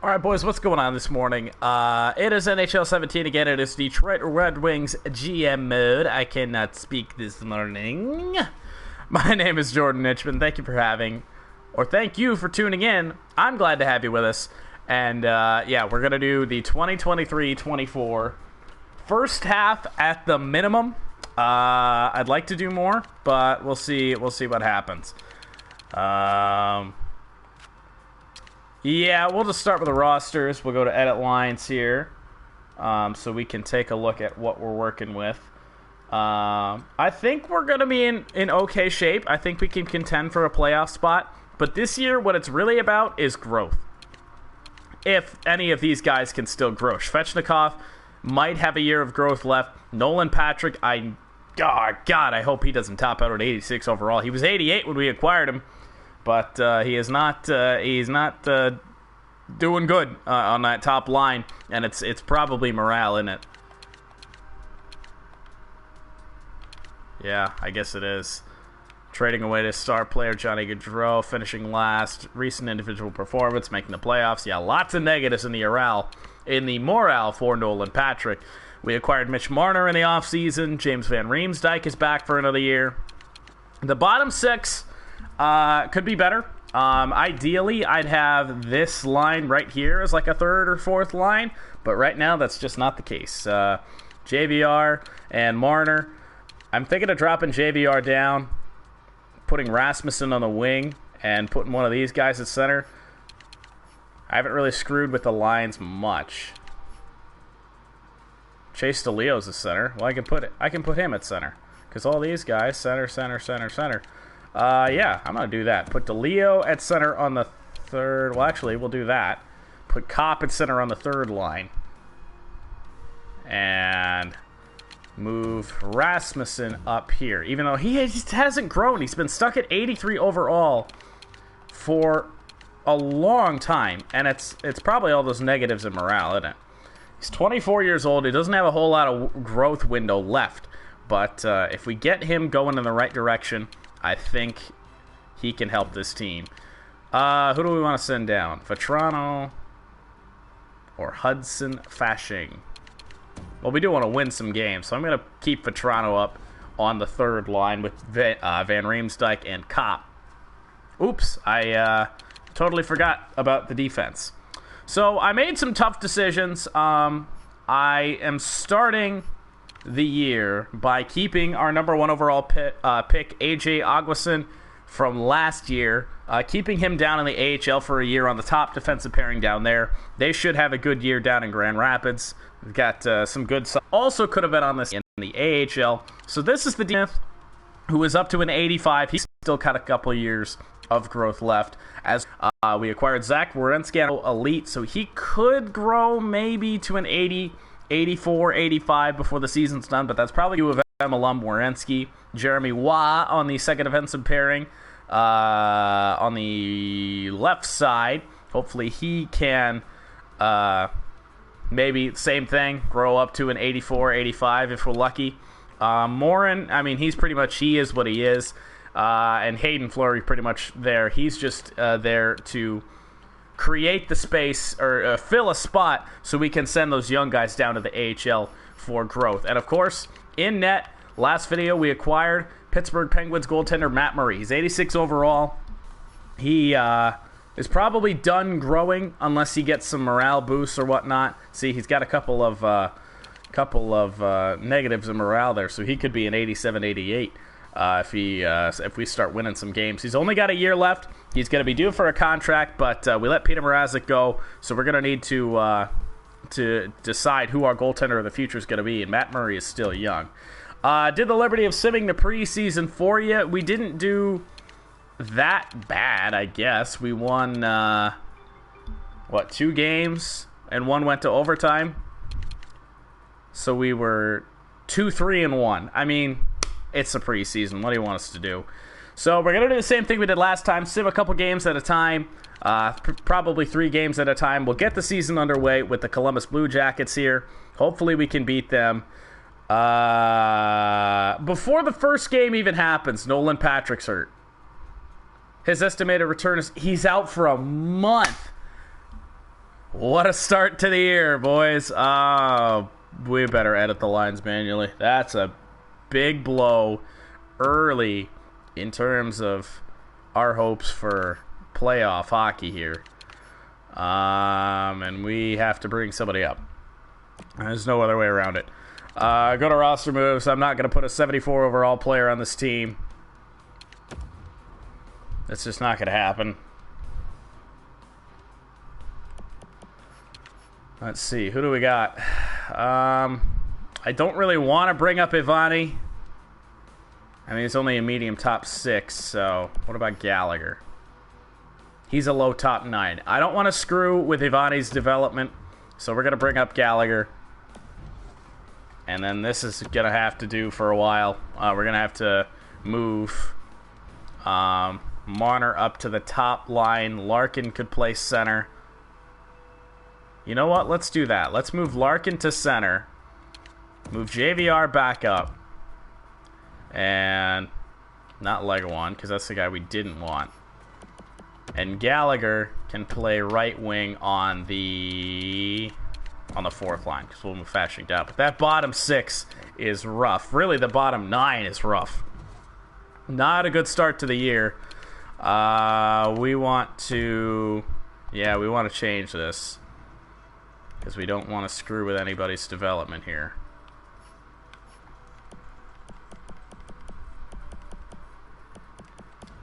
All right, boys, what's going on this morning? It is NHL 17 again. It is Detroit Red Wings GM mode. I cannot speak this morning. My name is Jordan Nichman. Thank you for tuning in. I'm glad to have you with us. And, yeah, we're going to do the 2023-24 first half at the minimum. I'd like to do more, but we'll see what happens. Yeah, we'll just start with the rosters. We'll go to edit lines here, so we can take a look at what we're working with. I think we're going to be in okay shape. I think we can contend for a playoff spot. But this year, what it's really about is growth. If any of these guys can still grow. Svechnikov might have a year of growth left. Nolan Patrick, I hope he doesn't top out at 86 overall. He was 88 when we acquired him. But he is not. He's not doing good on that top line, and it's probably morale, isn't it? Yeah, I guess it is. Trading away to star player Johnny Gaudreau, finishing last, recent individual performance, making the playoffs. Yeah, lots of negatives in the morale for Nolan Patrick. We acquired Mitch Marner in the offseason. James Van Riemsdyk is back for another year. The bottom six. Could be better. Ideally, I'd have this line right here as like a third or fourth line, but right now that's just not the case. JVR and Marner. I'm thinking of dropping JVR down, putting Rasmussen on the wing, and putting one of these guys at center. I haven't really screwed with the lines much. Chase DeLeo's a center. Well, I can put him at center because all these guys center. Yeah, I'm going to do that. Put DeLeo at center on the third. Well, actually, we'll do that. Put Kopp at center on the third line. And move Rasmussen up here. Even though he just hasn't grown. He's been stuck at 83 overall for a long time. And it's probably all those negatives in morale, isn't it? He's 24 years old. He doesn't have a whole lot of growth window left. But if we get him going in the right direction, I think he can help this team. Who do we want to send down? Vetrano or Hudson Fasching? Well, we do want to win some games, so I'm going to keep Vetrano up on the third line with Van Riemsdyk and Kopp. Oops, I totally forgot about the defense. So I made some tough decisions. I am starting the year by keeping our number one overall pick, AJ Aguason from last year, keeping him down in the AHL for a year on the top defensive pairing down there. They should have a good year down in Grand Rapids. We've got some good stuff. Also could have been on this in the AHL. So this is the defense who is up to an 85. He's still got a couple of years of growth left. As we acquired Zach Werenski, elite, so he could grow maybe to an 80. 84, 85 before the season's done, but that's probably U of M alum Werenski. Jeremy Waugh on the second defensive pairing on the left side. Hopefully he can maybe same thing, grow up to an 84, 85 if we're lucky. Morin, I mean, he is what he is. And Hayden Fleury pretty much there. He's just there to create the space or fill a spot so we can send those young guys down to the AHL for growth. And, of course, in net, last video we acquired Pittsburgh Penguins goaltender Matt Murray. He's 86 overall. He is probably done growing unless he gets some morale boosts or whatnot. See, he's got a couple of negatives in morale there, so he could be an 87, 88. If we start winning some games. He's only got a year left. He's going to be due for a contract, but we let Peter Mrazek go, so we're going to need to decide who our goaltender of the future is going to be, and Matt Murray is still young. Did the liberty of simming the preseason for you. We didn't do that bad, I guess. We won, 2 games, and 1 went to overtime. So we were 2-3-1. I mean, it's the preseason. What do you want us to do? So we're going to do the same thing we did last time. Sim a couple games at a time. Probably 3 games at a time. We'll get the season underway with the Columbus Blue Jackets here. Hopefully we can beat them. Before the first game even happens, Nolan Patrick's hurt. His estimated return is he's out for a month. What a start to the year, boys. We better edit the lines manually. That's a big blow early in terms of our hopes for playoff hockey here. And we have to bring somebody up. There's no other way around it. Go to roster moves. I'm not going to put a 74 overall player on this team. That's just not going to happen. Let's see. Who do we got? I don't really want to bring up Ivani. I mean, he's only a medium top 6, so what about Gallagher? He's a low top 9. I don't want to screw with Ivani's development, so we're going to bring up Gallagher. And then this is going to have to do for a while. We're going to have to move Marner up to the top line. Larkin could play center. You know what? Let's do that. Let's move Larkin to center. Move JVR back up. And not Leguan, because that's the guy we didn't want. And Gallagher can play right wing on the fourth line, because we'll move Fashing down. But that bottom 6 is rough. Really, the bottom 9 is rough. Not a good start to the year. We want to change this, because we don't want to screw with anybody's development here.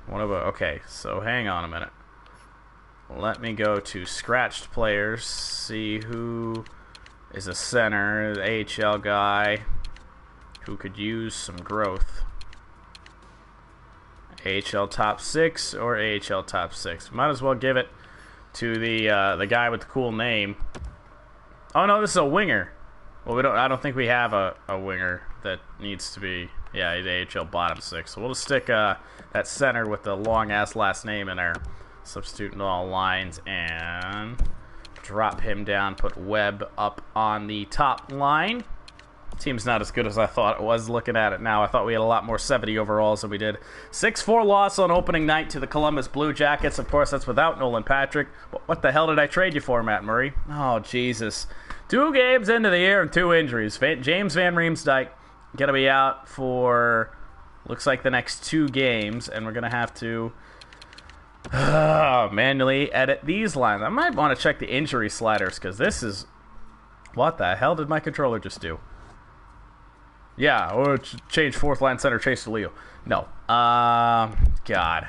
Okay, so hang on a minute. Let me go to scratched players, see who is a center, the AHL guy who could use some growth. AHL top 6 or AHL top 6. Might as well give it to the guy with the cool name. Oh no, this is a winger. Well, I don't think we have a winger that needs to be. Yeah, he's AHL bottom 6. So we'll just stick that center with the long ass last name in there. Substituting all lines and drop him down. Put Webb up on the top line. Team's not as good as I thought it was looking at it now. I thought we had a lot more 70 overalls than we did. 6-4 loss on opening night to the Columbus Blue Jackets. Of course, that's without Nolan Patrick. What the hell did I trade you for, Matt Murray? Oh, Jesus. 2 games into the year and 2 injuries. James Van Riemsdyk going to be out for, looks like, the next 2 games. And we're going to have to manually edit these lines. I might want to check the injury sliders, because this is... What the hell did my controller just do? Yeah, or change fourth line center Chase DeLeo. No. God.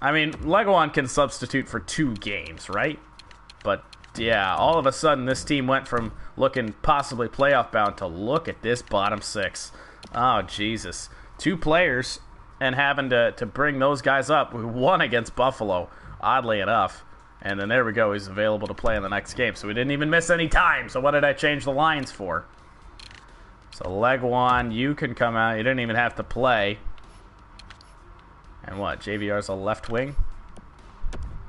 I mean, Leguan can substitute for 2 games, right? But, yeah, all of a sudden this team went from looking possibly playoff bound to look at this bottom 6. Oh, Jesus. 2 players and having to bring those guys up. We won against Buffalo, oddly enough. And then there we go. He's available to play in the next game. So we didn't even miss any time. So what did I change the lines for? So Leguan, you can come out. You didn't even have to play. And what? JVR's a left wing.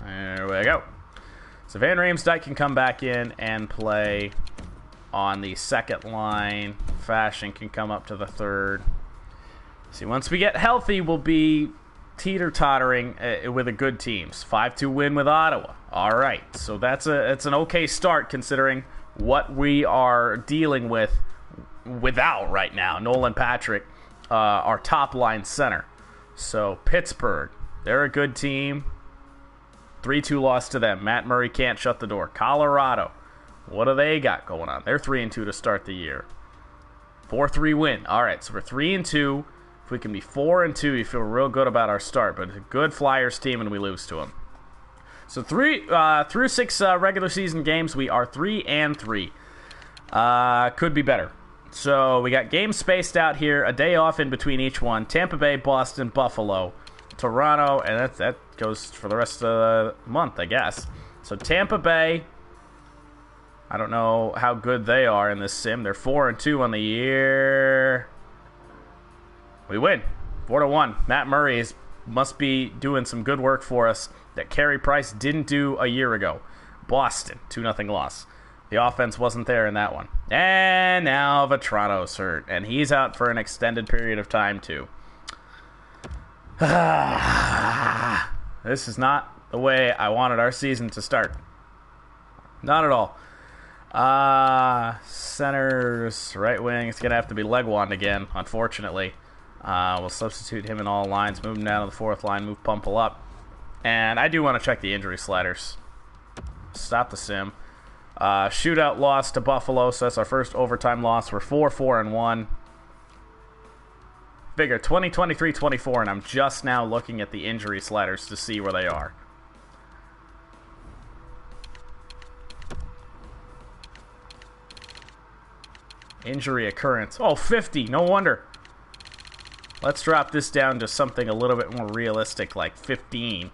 There we go. So Van Riemsdyk can come back in and play on the second line. Fashion can come up to the third. See, once we get healthy, we'll be teeter-tottering with a good teams. 5-2 win with Ottawa. All right. So it's an okay start considering what we are dealing with without right now. Nolan Patrick, our top line center. So Pittsburgh, they're a good team. 3-2 loss to them. Matt Murray can't shut the door. Colorado, what do they got going on? They're 3-2 to start the year. 4-3 win. All right, so we're 3-2. If we can be 4-2, you feel real good about our start. But it's a good Flyers team, and we lose to them. So through 6 regular season games, we are 3-3. Could be better. So we got games spaced out here, a day off in between each one. Tampa Bay, Boston, Buffalo, Toronto, and that goes for the rest of the month, I guess. So Tampa Bay, I don't know how good they are in this sim. They're 4-2 on the year. We win, 4-1. Matt Murray must be doing some good work for us that Carey Price didn't do a year ago. Boston, 2-0 loss. The offense wasn't there in that one. And now Vetrano's hurt, and he's out for an extended period of time, too. This is not the way I wanted our season to start. Not at all. Centers, right wing. It's going to have to be Legwand again, unfortunately. We'll substitute him in all lines. Move him down to the fourth line. Move Pumple up. And I do want to check the injury sliders. Stop the sim. Shootout loss to Buffalo, so that's our first overtime loss. We're 4-4-1. Bigger, 20-23-24, and I'm just now looking at the injury sliders to see where they are. Injury occurrence. Oh, 50. No wonder. Let's drop this down to something a little bit more realistic, like 15.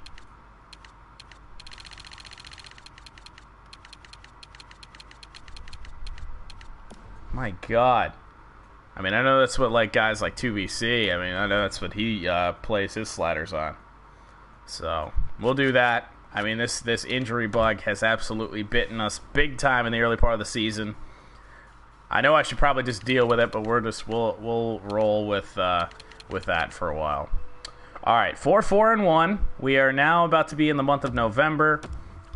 My God. I mean, I know that's what like guys like 2BC, I mean, I know that's what he plays his sliders on. So, we'll do that. I mean, this injury bug has absolutely bitten us big time in the early part of the season. I know I should probably just deal with it, but we'll roll with that for a while. All right, 4-4-1. We are now about to be in the month of November.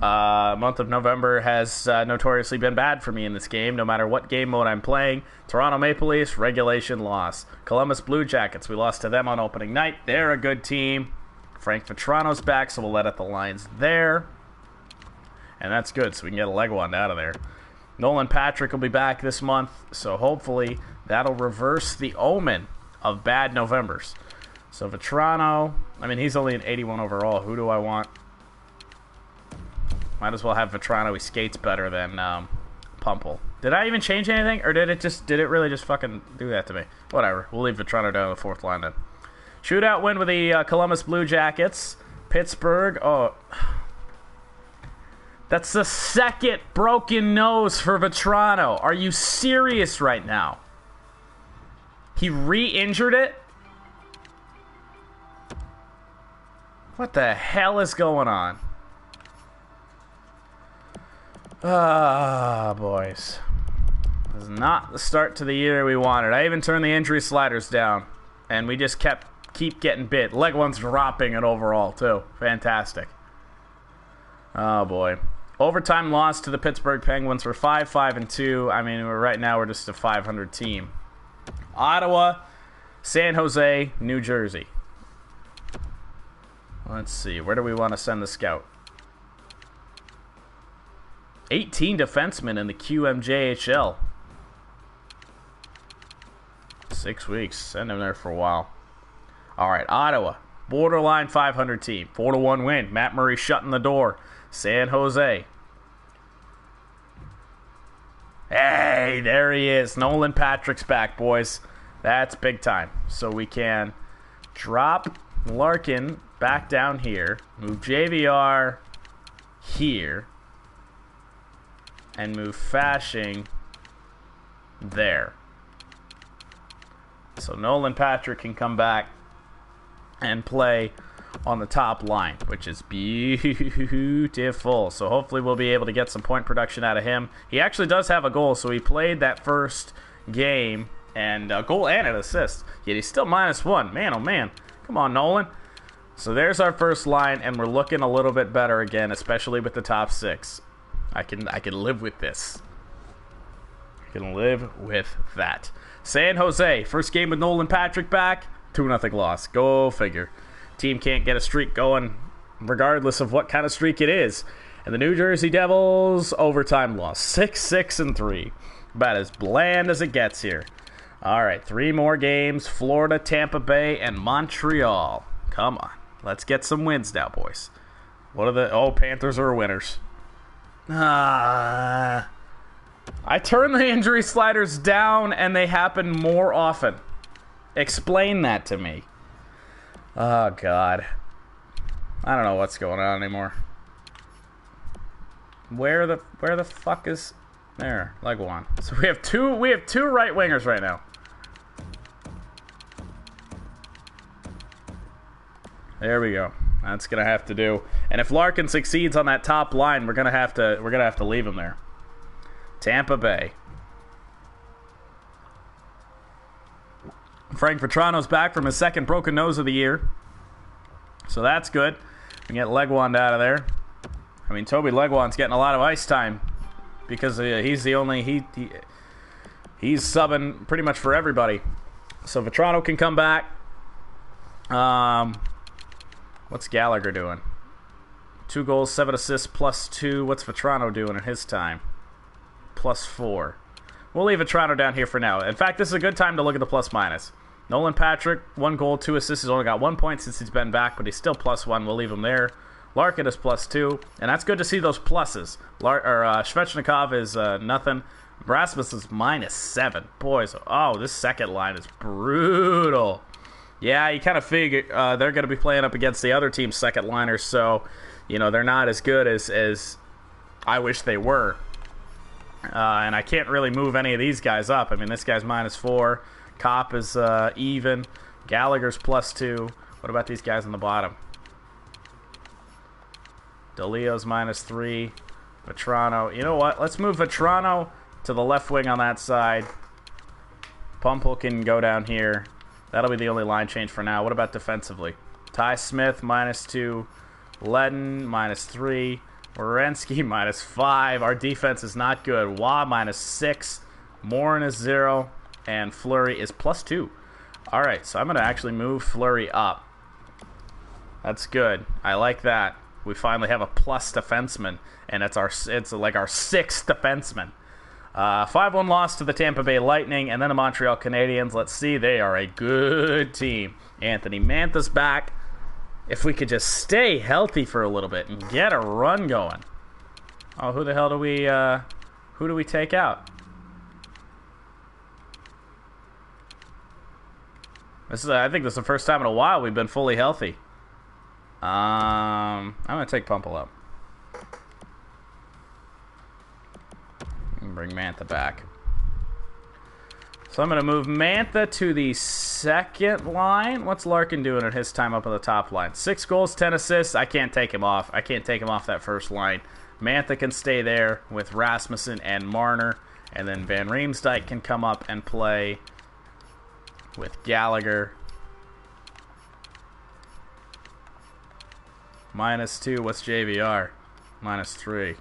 Month of November has notoriously been bad for me in this game, no matter what game mode I'm playing. Toronto Maple Leafs, regulation loss. Columbus Blue Jackets, we lost to them on opening night. They're a good team. Frank Vetrano's back, so we'll let out the lines there. And that's good, so we can get a Legwand out of there. Nolan Patrick will be back this month, so hopefully that'll reverse the omen of bad Novembers. So Vetrano, I mean, he's only an 81 overall. Who do I want? Might as well have Vetrano. He skates better than Pumple. Did I even change anything, or did it really just fucking do that to me? Whatever. We'll leave Vetrano down the fourth line then. Shootout win with the Columbus Blue Jackets. Pittsburgh. Oh, that's the second broken nose for Vetrano. Are you serious right now? He re-injured it? What the hell is going on? Ah, boys. This is not the start to the year we wanted. I even turned the injury sliders down, and we just keep getting bit. Leg one's dropping it overall, too. Fantastic. Oh, boy. Overtime loss to the Pittsburgh Penguins. We're 5-5-2. I mean, right now we're just a 500 team. Ottawa, San Jose, New Jersey. Let's see. Where do we want to send the scout? 18 defensemen in the QMJHL. 6 weeks. Send him there for a while. All right, Ottawa. Borderline 500 team. 4-1 win. Matt Murray shutting the door. San Jose. Hey, there he is. Nolan Patrick's back, boys. That's big time. So we can drop Larkin back down here. Move JVR here. And move Fashing there. So Nolan Patrick can come back and play on the top line, which is beautiful. So hopefully we'll be able to get some point production out of him. He actually does have a goal, so he played that first game, and a goal and an assist. Yet he's still -1. Man, oh man. Come on, Nolan. So there's our first line, and we're looking a little bit better again, especially with the top six. I can live with this. I can live with that. San Jose, first game with Nolan Patrick back, 2-0 loss. Go figure. Team can't get a streak going regardless of what kind of streak it is. And the New Jersey Devils, overtime loss. 6-6-3. About as bland as it gets here. All right, 3 more games. Florida, Tampa Bay, and Montreal. Come on. Let's get some wins now, boys. What are the... Oh, Panthers are winners. I turn the injury sliders down and they happen more often. Explain that to me. Oh, God. I don't know what's going on anymore. Where the fuck is... There, leg one. So we have two right wingers right now. There we go. That's gonna have to do. And if Larkin succeeds on that top line, we're gonna have to leave him there. Tampa Bay. Frank Vetrano's back from his second broken nose of the year, so that's good. We can get Legwand out of there. I mean, Toby Legwand's getting a lot of ice time because he's the only he's subbing pretty much for everybody. So Vetrano can come back. What's Gallagher doing? 2 goals, 7 assists, +2. What's Vetrano doing in his time? +4. We'll leave Vetrano down here for now. In fact, this is a good time to look at the plus-minus. Nolan Patrick, 1 goal, 2 assists. He's only got 1 point since he's been back, but he's still +1. We'll leave him there. Larkin is +2, and that's good to see those pluses. Svechnikov is nothing. Rasmus is -7. Boys, this second line is brutal. Yeah, you kind of figure they're going to be playing up against the other team's second liners, so they're not as good as I wish they were. And I can't really move any of these guys up. I mean, this guy's -4. Kopp is even. Gallagher's +2. What about these guys on the bottom? DeLeo's -3. Vetrano. You know what? Let's move Vetrano to the left wing on that side. Pumple can go down here. That'll be the only line change for now. What about defensively? Ty Smith, -2. Ledden, -3. Werenski, -5. Our defense is not good. Waugh, -6. Morin is 0. And Fleury is +2. Alright, so I'm going to actually move Fleury up. That's good. I like that. We finally have a plus defenseman. And it's like our 6th defenseman. 5-1 loss to the Tampa Bay Lightning and then the Montreal Canadiens. Let's see, they are a good team. Anthony Mantha's back. If we could just stay healthy for a little bit and get a run going. Oh, who the hell do we take out? I think this is the first time in a while we've been fully healthy. I'm going to take Pumple up. And bring Mantha back. So I'm going to move Mantha to the second line. What's Larkin doing at his time up on the top line? 6 goals, 10 assists. I can't take him off. I can't take him off that first line. Mantha can stay there with Rasmussen and Marner. And then Van Riemsdyk can come up and play with Gallagher. -2. What's JVR? -3.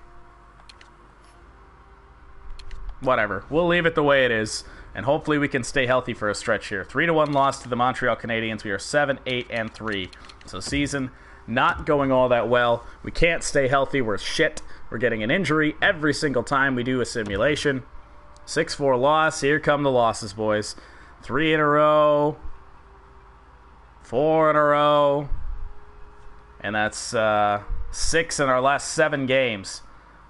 Whatever. We'll leave it the way it is. And hopefully we can stay healthy for a stretch here. 3-1 loss to the Montreal Canadiens. We are 7-8-3. So season not going all that well. We can't stay healthy. We're shit. We're getting an injury every single time we do a simulation. 6-4 loss. Here come the losses, boys. 3 in a row. 4 in a row. And that's 6 in our last 7 games.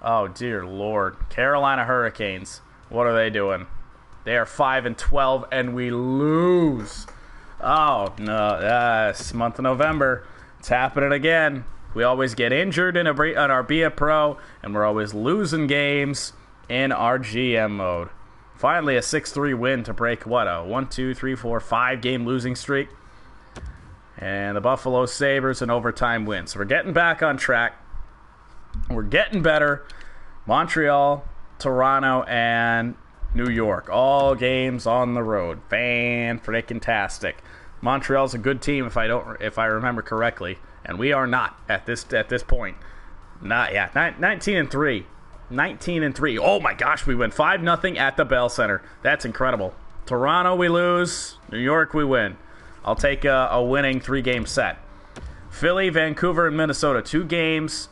Oh, dear Lord. Carolina Hurricanes. What are they doing? They are 5-12, and we lose. Oh, no. This month of November. It's happening again. We always get injured on our Be a Pro, and we're always losing games in our GM mode. Finally, a 6-3 win to break, what, a 1, 2, 3, 4, 5-game losing streak. And the Buffalo Sabres, an overtime win. So we're getting back on track. We're getting better. Montreal, Toronto, and New York. All games on the road. Fan-freaking-tastic. Montreal's a good team if I remember correctly. And we are not at this point. 19-3. 19-3. Oh my gosh, we win 5-0 at the Bell Center. That's incredible. Toronto we lose. New York we win. I'll take a winning 3-game set. Philly, Vancouver, and Minnesota. 2 games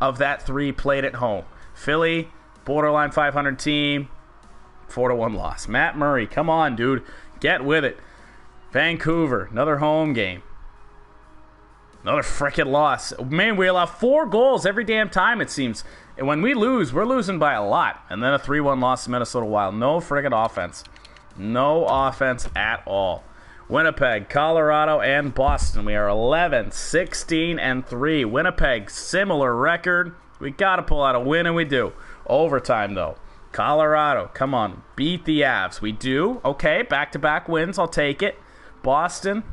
of that 3 played at home. Philly, borderline 500 team. 4-1 loss. Matt Murray, come on, dude. Get with it. Vancouver, another home game. Another frickin' loss. Man, we allow 4 goals every damn time, it seems. And when we lose, we're losing by a lot. And then a 3-1 loss to Minnesota Wild. No friggin' offense. No offense at all. Winnipeg, Colorado, and Boston. We are 11-16-3. Winnipeg, similar record. We got to pull out a win, and we do. Overtime, though. Colorado, come on. Beat the Avs. We do. Okay, back-to-back wins. I'll take it. Boston,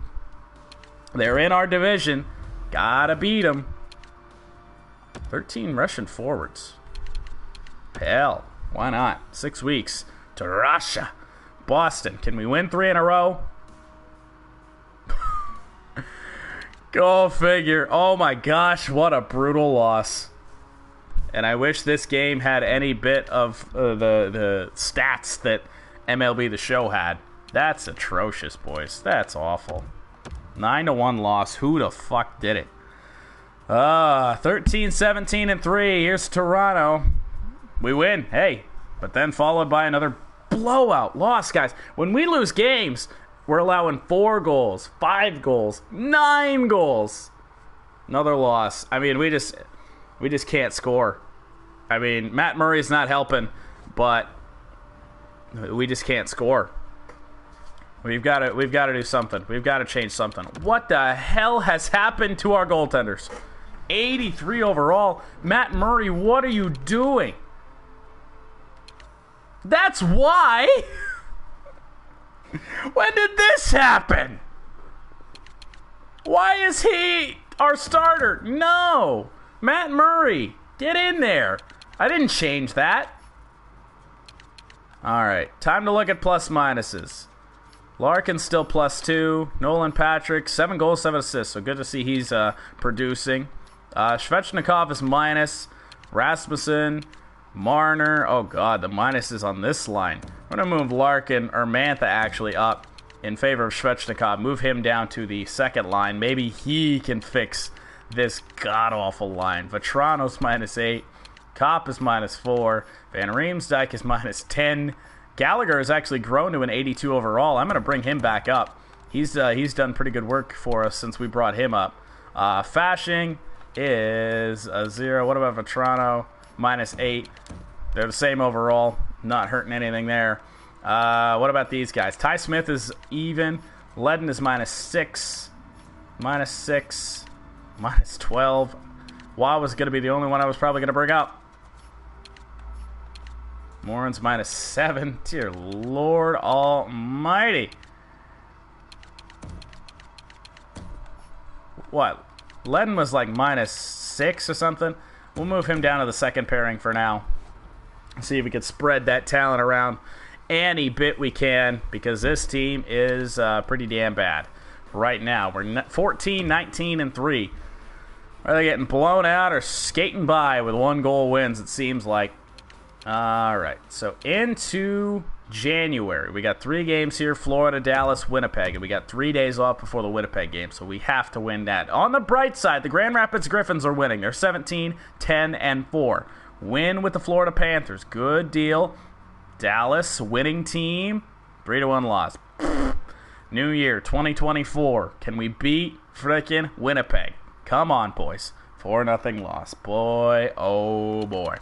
they're in our division. Gotta beat them. 13 Russian forwards. Hell, why not? 6 weeks to Russia. Boston, can we win 3 in a row? Go figure. Oh my gosh, what a brutal loss. And I wish this game had any bit of the stats that MLB The Show had. That's atrocious, boys. That's awful. 9-1 loss. Who the fuck did it? 13-17-3. Here's Toronto. We win. Hey. But then followed by another blowout loss, guys. When we lose games, we're allowing 4 goals, 5 goals, 9 goals. Another loss. I mean, we just can't score. I mean, Matt Murray's not helping, but we just can't score. We've got to do something. We've got to change something. What the hell has happened to our goaltenders? 83 overall. Matt Murray, what are you doing? That's why. When did this happen? Why is he our starter? No. Matt Murray, get in there. I didn't change that. All right, time to look at plus minuses. Larkin's still +2. Nolan Patrick, 7 goals, 7 assists. So good to see he's producing. Svechnikov is minus. Rasmussen, Marner. Oh, God, the minuses on this line. I'm going to move Larkin, or Mantha actually, up in favor of Svechnikov. Move him down to the second line. Maybe he can fix this god-awful line. Vetrano's -8. Kopp is -4. Van Riemsdyk is -10. Gallagher has actually grown to an 82 overall. I'm going to bring him back up. He's done pretty good work for us since we brought him up. Fashing is a 0. What about Vetrano? -8. They're the same overall. Not hurting anything there. What about these guys? Ty Smith is even. Ledden is -6. -6. -12. Wow was going to be the only one I was probably going to bring up. Morin's -7. Dear Lord Almighty. What? Ledden was like -6 or something. We'll move him down to the second pairing for now. See if we can spread that talent around any bit we can, because this team is pretty damn bad right now. We're 14-19-3. Are they getting blown out or skating by with 1-goal wins, it seems like. All right, so into January. We got 3 games here, Florida, Dallas, Winnipeg, and we got 3 days off before the Winnipeg game, so we have to win that. On the bright side, the Grand Rapids Griffins are winning. They're 17-10-4. Win with the Florida Panthers. Good deal. Dallas, winning team. 3-1 loss. New year, 2024. Can we beat frickin' Winnipeg? Come on, boys. 4-0 loss. Boy, oh boy.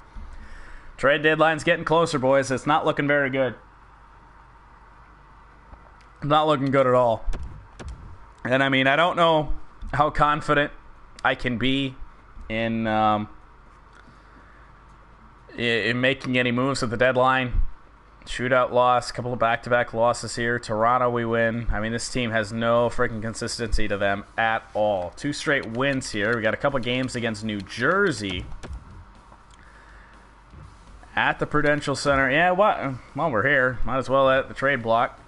Trade deadline's getting closer, boys. It's not looking very good. Not looking good at all. And I mean, I don't know how confident I can be in making any moves at the deadline. Shootout loss, a couple of back-to-back losses here. Toronto, we win. I mean, this team has no freaking consistency to them at all. 2 straight wins here. We got a couple games against New Jersey at the Prudential Center. Yeah, what? While we're here, might as well at the trade block.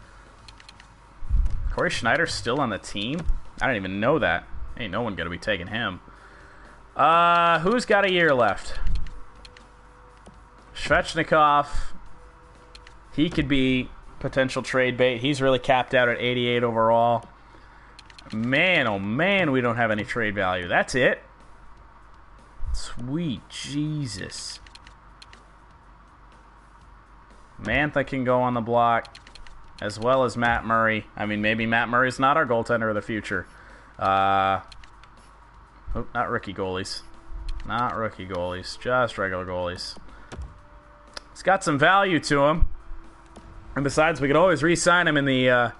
Corey Schneider's still on the team? I didn't even know that. Ain't no one going to be taking him. Who's got a year left? Svechnikov. He could be potential trade bait. He's really capped out at 88 overall. Man, oh man, we don't have any trade value. That's it? Sweet Jesus. Mantha can go on the block, as well as Matt Murray. I mean, maybe Matt Murray's not our goaltender of the future. Not rookie goalies. Not rookie goalies. Just regular goalies. It's got some value to him. And besides, we could always re-sign him in the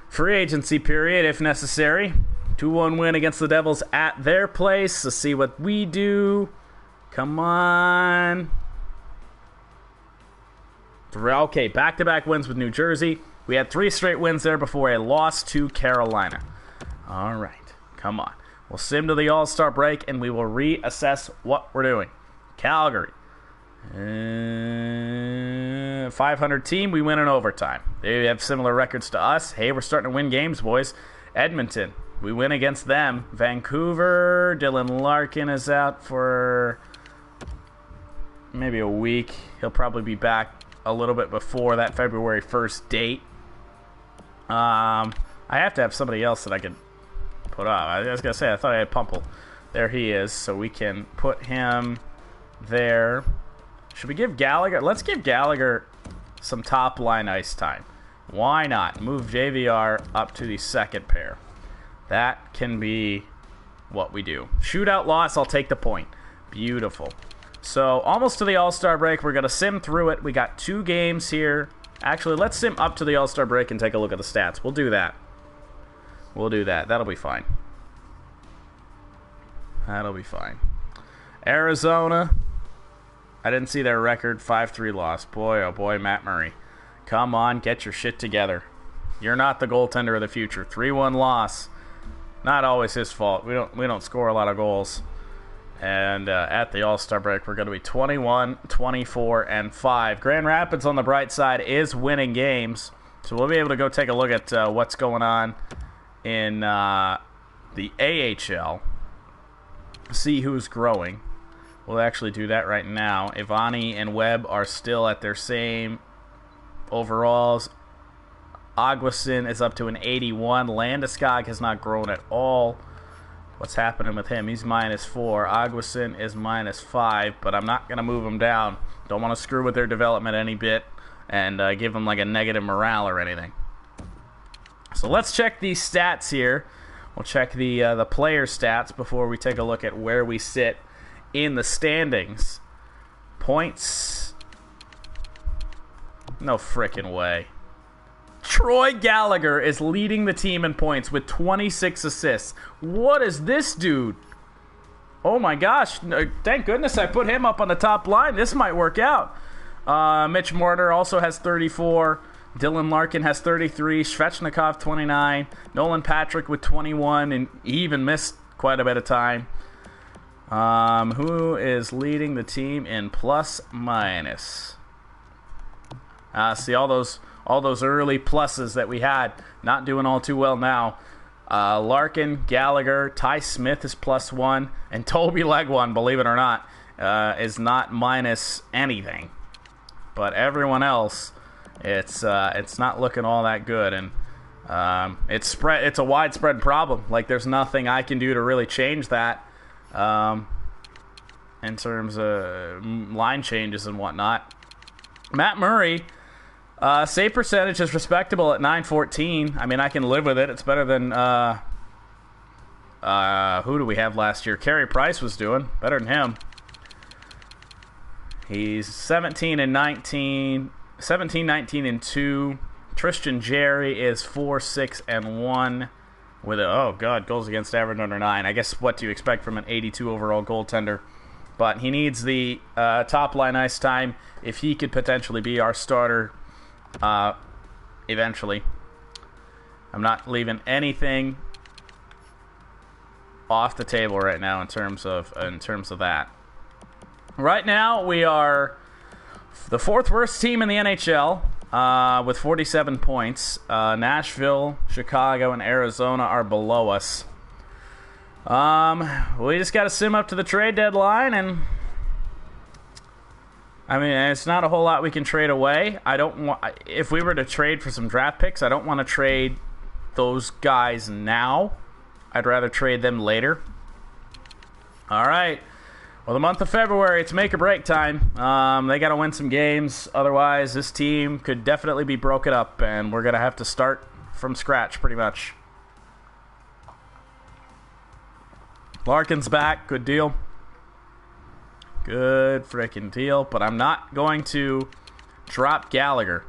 free agency period if necessary. 2-1 win against the Devils at their place. Let's see what we do. Come on. Okay, back-to-back wins with New Jersey. We had 3 straight wins there before a loss to Carolina. All right, come on. We'll sim to the All-Star break, and we will reassess what we're doing. Calgary. 500 team, we win in overtime. They have similar records to us. Hey, we're starting to win games, boys. Edmonton, we win against them. Vancouver, Dylan Larkin is out for maybe a week. He'll probably be back a little bit before that February 1st date. I have to have somebody else that I could put up. I was going to say, I thought I had Pumple. There he is, so we can put him there. Should we give Gallagher... Let's give Gallagher some top-line ice time. Why not? Move JVR up to the second pair. That can be what we do. Shootout loss, I'll take the point. Beautiful. So, almost to the All-Star break. We're going to sim through it. We got 2 games here. Actually, let's sim up to the All-Star break and take a look at the stats. We'll do that. We'll do that. That'll be fine. That'll be fine. Arizona. I didn't see their record. 5-3 loss. Boy, oh boy, Matt Murray. Come on, get your shit together. You're not the goaltender of the future. 3-1 loss. Not always his fault. We don't score a lot of goals. And at the All-Star break, we're going to be 21, 24, and 5. Grand Rapids on the bright side is winning games. So we'll be able to go take a look at what's going on in the AHL. See who's growing. We'll actually do that right now. Ivani and Webb are still at their same overalls. Aguasin is up to an 81. Landeskog has not grown at all. What's happening with him? He's -4. Aguasin is -5, but I'm not going to move him down. Don't want to screw with their development any bit and give them like a negative morale or anything. So let's check these stats here. We'll check the player stats before we take a look at where we sit in the standings. Points. No frickin' way. Troy Gallagher is leading the team in points with 26 assists. What is this dude? Oh my gosh. Thank goodness I put him up on the top line. This might work out. Mitch Mortar also has 34. Dylan Larkin has 33. Svechnikov 29. Nolan Patrick with 21. And he even missed quite a bit of time. Who is leading the team in plus minus? See all those early pluses that we had, not doing all too well now. Larkin, Gallagher, Ty Smith is +1, and Toby Legwand, believe it or not, is not minus anything. But everyone else, it's not looking all that good, and it's a widespread problem. Like there's nothing I can do to really change that, in terms of line changes and whatnot. Matt Murray. Save percentage is respectable at .914. I mean, I can live with it. It's better than who do we have last year? Carey Price was doing better than him. He's 17-19, 17-19-2. Tristan Jerry is 4-6-1 with goals against average under 9. I guess what do you expect from an 82 overall goaltender? But he needs the top line ice time if he could potentially be our starter. Eventually. I'm not leaving anything off the table right now in terms of that. Right now we are the 4th worst team in the NHL with 47 points. Nashville, Chicago, and Arizona are below us. We just got to sim up to the trade deadline, and I mean, it's not a whole lot we can trade away. I don't want, if we were to trade for some draft picks, I don't want to trade those guys now. I'd rather trade them later. All right. Well, the month of February, it's make or break time. They got to win some games. Otherwise, this team could definitely be broken up, and we're going to have to start from scratch pretty much. Larkin's back. Good deal. Good freaking deal, but I'm not going to drop Gallagher.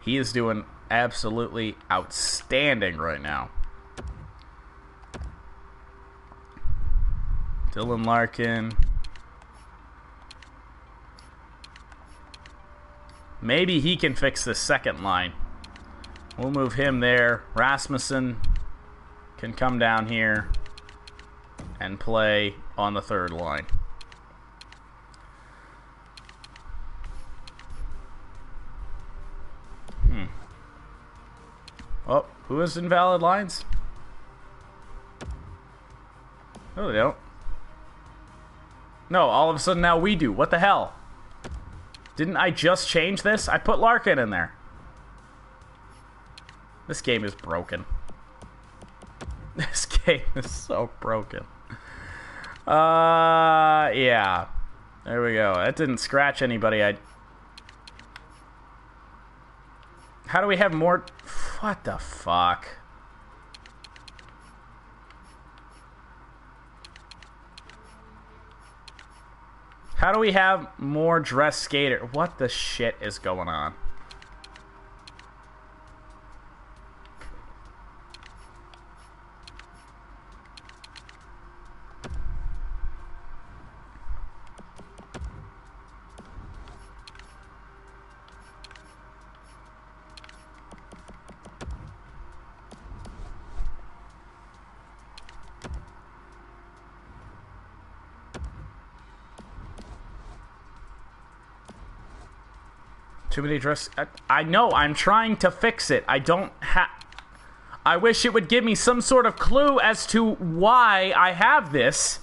He is doing absolutely outstanding right now. Dylan Larkin. Maybe he can fix the second line. We'll move him there. Rasmussen can come down here and play on the third line. Oh, who has invalid lines? No, they don't. No, all of a sudden now we do. What the hell? Didn't I just change this? I put Larkin in there. This game is broken. This game is so broken. Yeah. There we go. That didn't scratch anybody. How do we have more... What the fuck? How do we have more dress skater? What the shit is going on? Too many dress... I know, I'm trying to fix it. I don't have... I wish it would give me some sort of clue as to why I have this.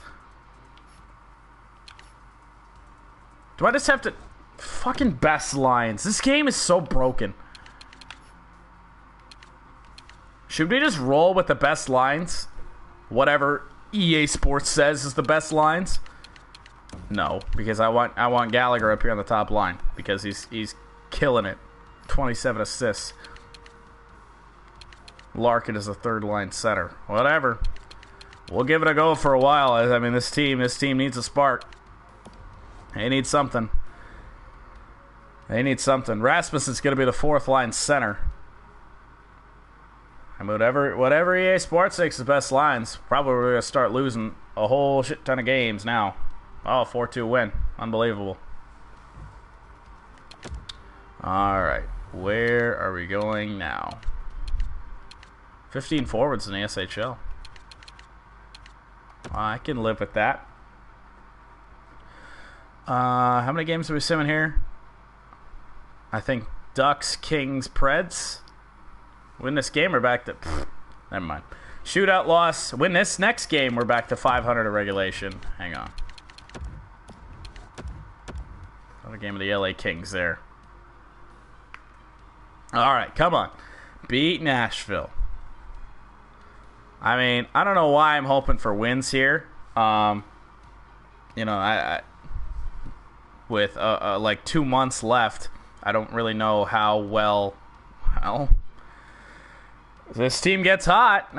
Do I just have to... Fucking best lines. This game is so broken. Should we just roll with the best lines? Whatever EA Sports says is the best lines? No, because I want Gallagher up here on the top line. Because he's killing it. 27 assists. Larkin is a third line center. Whatever. We'll give it a go for a while. I mean, this team needs a spark. They need something. They need something. Rasmussen's going to be the fourth line center. And whatever EA Sports thinks is the best lines, probably we're going to start losing a whole shit ton of games now. Oh, 4-2 win. Unbelievable. Alright. Where are we going now? 15 forwards in the SHL. I can live with that. How many games are we simming here? I think Ducks, Kings, Preds. Win this game, we're back to... never mind. Shootout loss. Win this next game, we're back to 500 of regulation. Hang on. Another game of the LA Kings there. Alright, come on. Beat Nashville. I mean, I don't know why I'm hoping for wins here. You know, I with like 2 months left, I don't really know how well this team gets hot.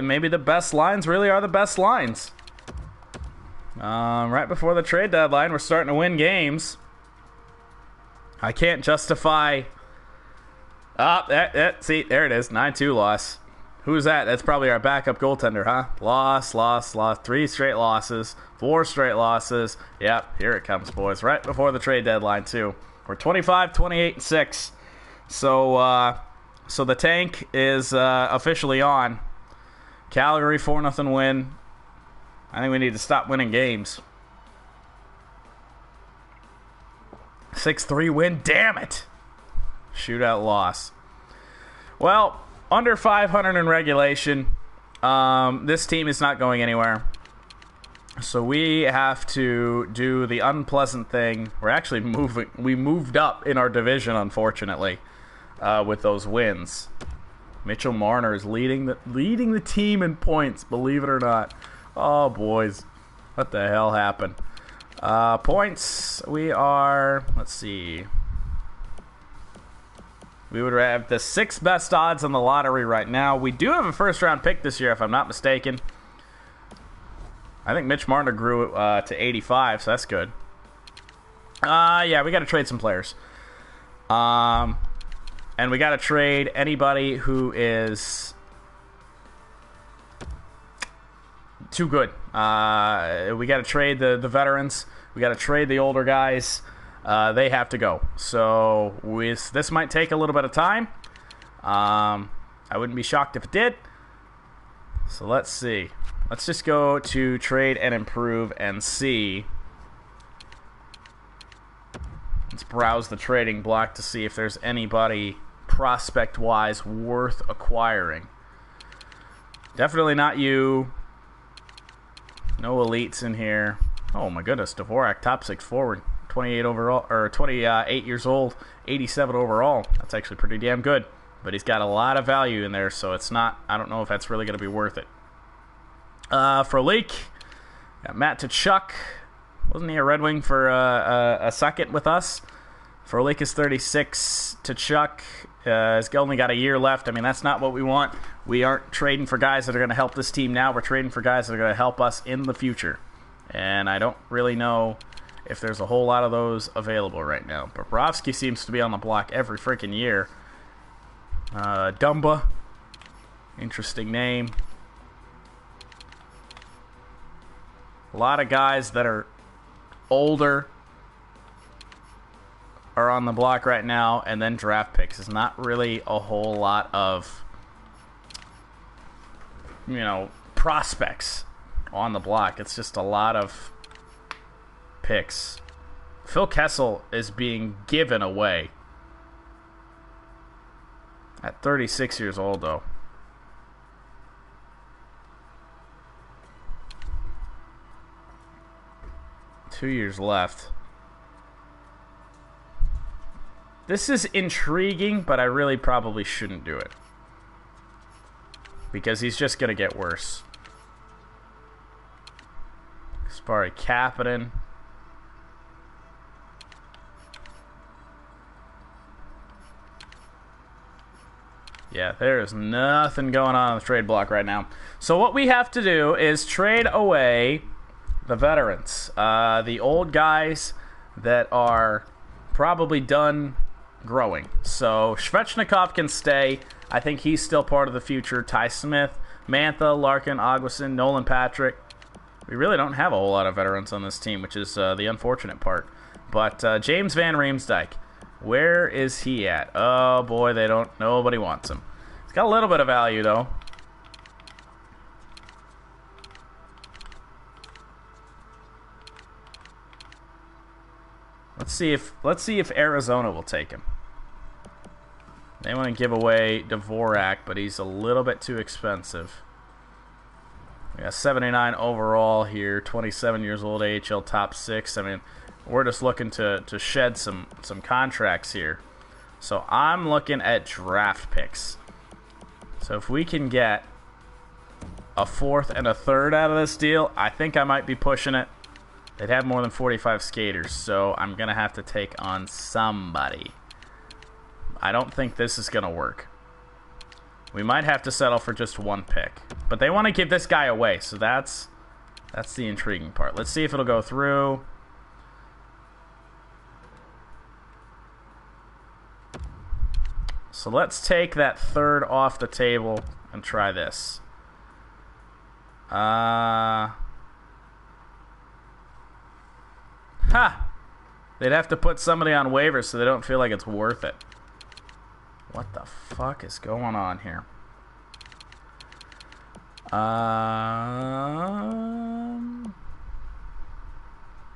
Maybe the best lines really are the best lines. Right before the trade deadline, we're starting to win games. I can't justify... see, there it is. 9-2 loss. Who's that? That's probably our backup goaltender, huh? Loss. 3 straight losses. 4 straight losses. Yep, here it comes, boys. Right before the trade deadline, too. We're 25, 28, and 6. So the tank is officially on. Calgary 4-0 win. I think we need to stop winning games. 6-3 win. Damn it! Shootout loss. Well, under 500 in regulation. This team is not going anywhere. So we have to do the unpleasant thing. We're actually moving. We moved up in our division, unfortunately, with those wins. Mitchell Marner is leading the team in points, believe it or not. Oh, boys. What the hell happened? Points, we are... Let's see... We would have the 6th best odds on the lottery right now. We do have a first-round pick this year, if I'm not mistaken. I think Mitch Marner grew to 85, so that's good. Yeah, we got to trade some players. And we got to trade anybody who is too good. We got to trade the veterans. We got to trade the older guys. They have to go. So this might take a little bit of time. I wouldn't be shocked if it did. So let's see. Let's just go to trade and improve and see. Let's browse the trading block to see if there's anybody prospect-wise worth acquiring. Definitely not you. No elites in here. Oh my goodness, Dvorak, top 6 forward. 28 overall, or 28 years old, 87 overall. That's actually pretty damn good. But he's got a lot of value in there, so it's not, I don't know if that's really going to be worth it. Frolik, got Matt Tkachuk. Wasn't he a Red Wing for a second with us? Frolik is 36. Tkachuk has only got a year left. I mean, that's not what we want. We aren't trading for guys that are going to help this team now. We're trading for guys that are going to help us in the future. And I don't really know if there's a whole lot of those available right now. Bobrovsky seems to be on the block every freaking year. Dumba, interesting name. A lot of guys that are older are on the block right now, and then draft picks. It's not really a whole lot of, prospects on the block. It's just a lot of picks. Phil Kessel is being given away at 36 years old, though. Two years left. This is intriguing, but I really probably shouldn't do it. Because he's just going to get worse. Kasperi Kapanen. Yeah, there is nothing going on the trade block right now. So what we have to do is trade away the veterans. The old guys that are probably done growing. So Svechnikov can stay. I think he's still part of the future. Ty Smith, Mantha, Larkin, Augustin, Nolan Patrick. We really don't have a whole lot of veterans on this team, which is the unfortunate part. But James Van Riemsdyk, where is he at? Oh boy, nobody wants him. He's got a little bit of value though. Let's see if Arizona will take him. They want to give away Dvorak, but he's a little bit too expensive. We got 79 overall here, 27 years old, AHL top 6. I mean, we're just looking to shed some contracts here. So I'm looking at draft picks. So if we can get a 4th and a 3rd out of this deal, I think I might be pushing it. They'd have more than 45 skaters, so I'm going to have to take on somebody. I don't think this is going to work. We might have to settle for just one pick. But they want to give this guy away, so that's the intriguing part. Let's see if it'll go through. So let's take that 3rd off the table and try this. They'd have to put somebody on waivers so they don't feel like it's worth it. What the fuck is going on here?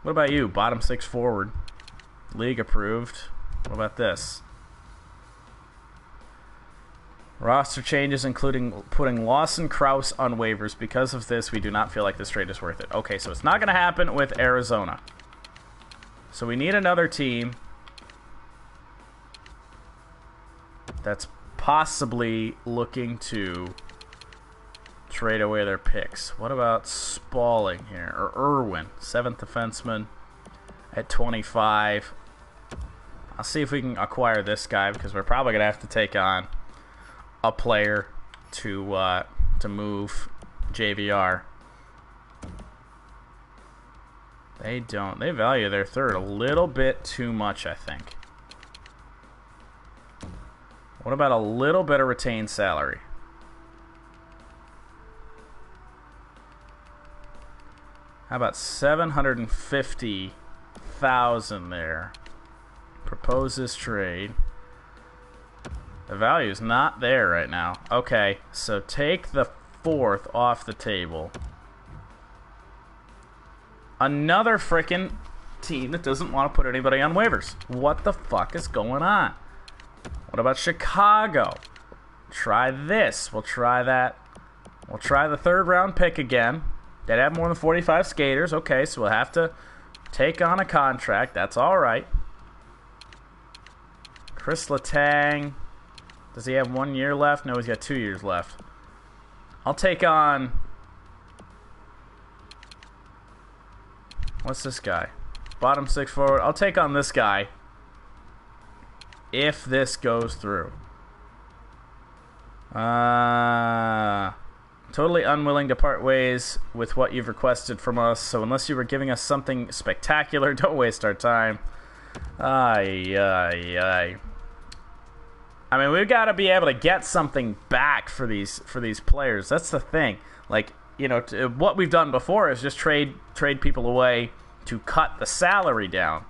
What about you? Bottom 6 forward. League approved. What about this? Roster changes, including putting Lawson Krause on waivers. Because of this, we do not feel like this trade is worth it. Okay, so it's not going to happen with Arizona. So we need another team that's possibly looking to trade away their picks. What about Spalling here? Or Irwin, 7th defenseman at 25. I'll see if we can acquire this guy because we're probably going to have to take on a player to move JVR. They don't. They value their 3rd a little bit too much, I think. What about a little bit of retained salary? How about 750,000 there? Proposes trade. The value is not there right now. Okay, so take the 4th off the table. Another frickin' team that doesn't want to put anybody on waivers. What the fuck is going on? What about Chicago? Try this. We'll try that. We'll try the 3rd round pick again. They'd have more than 45 skaters. Okay, so we'll have to take on a contract. That's all right. Chris Letang. Does he have 1 year left? No, he's got 2 years left. I'll take on... What's this guy? Bottom 6 forward. I'll take on this guy if this goes through. Totally unwilling to part ways with what you've requested from us, so unless you were giving us something spectacular, don't waste our time. Ay, ay, ay. I mean, we've got to be able to get something back for these players. That's the thing. Like, you know, what we've done before is just trade people away to cut the salary down.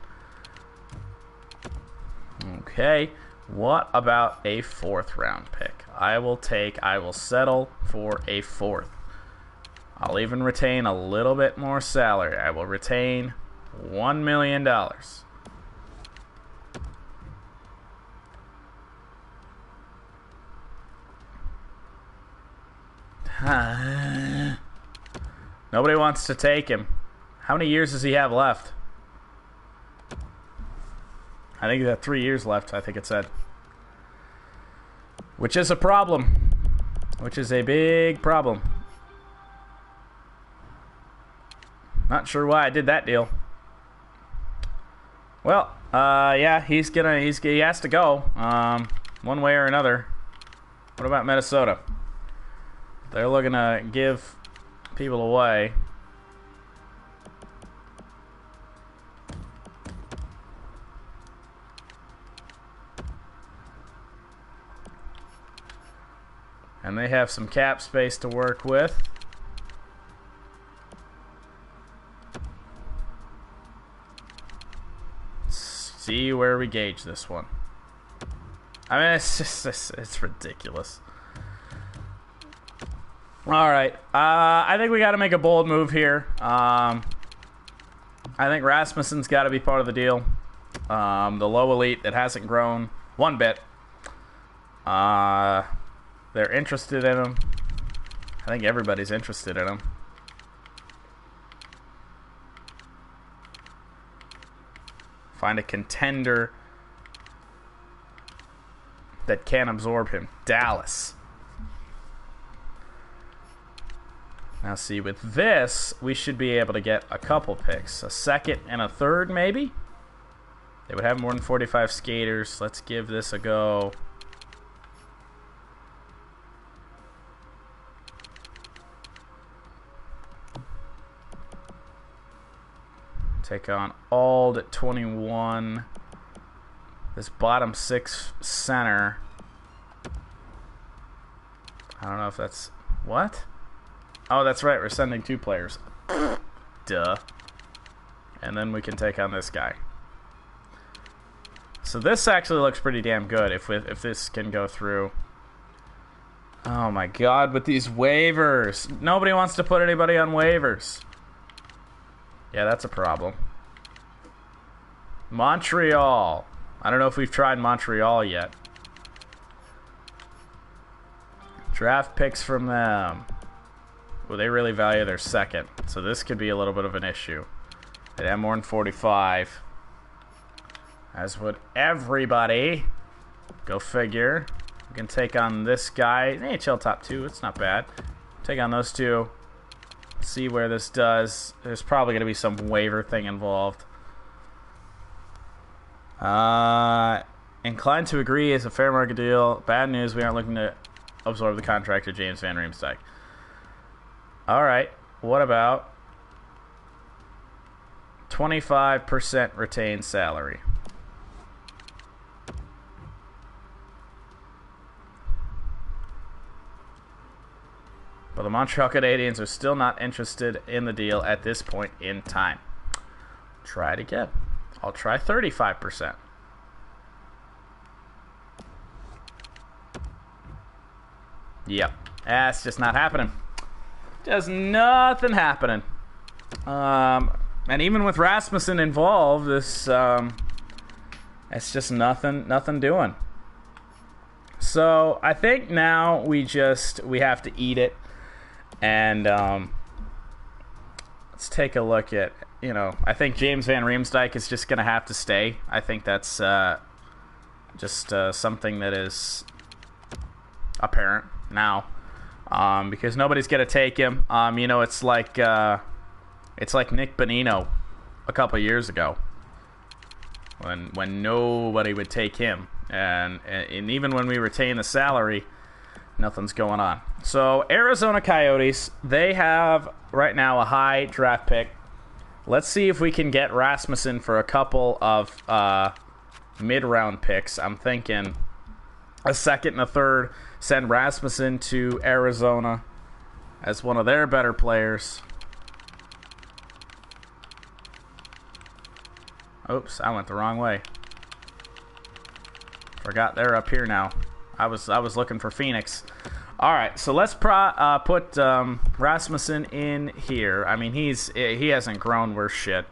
Okay, what about a 4th round pick? I will settle for a 4th. I'll even retain a little bit more salary. I will retain $1 million. Nobody wants to take him. How many years does he have left? I think he's got 3 years left, I think it said. Which is a problem. Which is a big problem. Not sure why I did that deal. Well, yeah, he has to go. One way or another. What about Minnesota? They're looking to give people away. And they have some cap space to work with. Let's see where we gauge this one. I mean, it's just, it's ridiculous. Alright, I think we got to make a bold move here. I think Rasmussen's got to be part of the deal. The low elite that hasn't grown one bit. They're interested in him. I think everybody's interested in him. Find a contender that can absorb him. Dallas. Now see, with this, we should be able to get a couple picks. A 2nd and a 3rd, maybe? They would have more than 45 skaters. Let's give this a go. Take on Ald at 21. This bottom 6 center. I don't know if that's... What? Oh, that's right. We're sending 2 players. Duh. And then we can take on this guy. So this actually looks pretty damn good if this can go through. Oh my god, with these waivers. Nobody wants to put anybody on waivers. Yeah, that's a problem. Montreal. I don't know if we've tried Montreal yet. Draft picks from them. Well, they really value their 2nd, so this could be a little bit of an issue. They'd have more than 45. As would everybody. Go figure. We can take on this guy. AHL top 2, it's not bad. Take on those 2. See where this does. There's probably going to be some waiver thing involved. Inclined to agree is a fair market deal. Bad news, we aren't looking to absorb the contract of James Van Riemsdyk. Alright, what about 25% retained salary? But the Montreal Canadiens are still not interested in the deal at this point in time. Try it again. I'll try 35%. Yep. That's just not happening. Just nothing happening. And even with Rasmussen involved, this it's just nothing doing. So I think now we have to eat it. And let's take a look at you know, I think James Van Riemsdyk is just going to have to stay. I think that's just something that is apparent now, because nobody's going to take him. You know, it's like Nick Bonino a couple years ago when nobody would take him, and even when we retain the salary, nothing's going on. So Arizona Coyotes, they have right now a high draft pick. Let's see if we can get Rasmussen for a couple of mid-round picks. I'm thinking a second and a third. Send Rasmussen to Arizona as one of their better players. Oops, I went the wrong way. Forgot they're up here now. I was looking for Phoenix. All right, so let's put Rasmussen in here. I mean, he hasn't grown worth shit.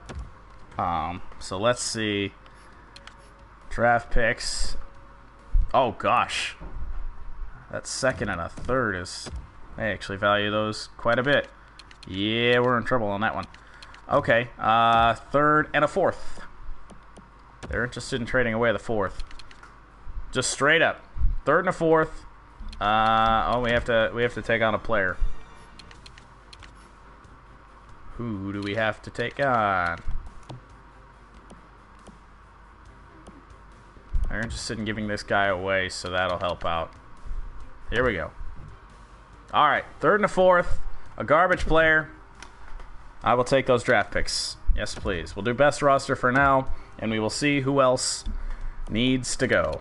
So let's see. Draft picks. Oh gosh, that second and a third is. They actually value those quite a bit. Yeah, we're in trouble on that one. Okay, third and a fourth. They're interested in trading away the fourth. Just straight up, third and a fourth. Oh, we have to take on a player. Who do we have to take on? They're interested in giving this guy away, so that'll help out. Here we go. All right, third and a fourth, a garbage player. I will take those draft picks. Yes, please. We'll do best roster for now, and we will see who else needs to go.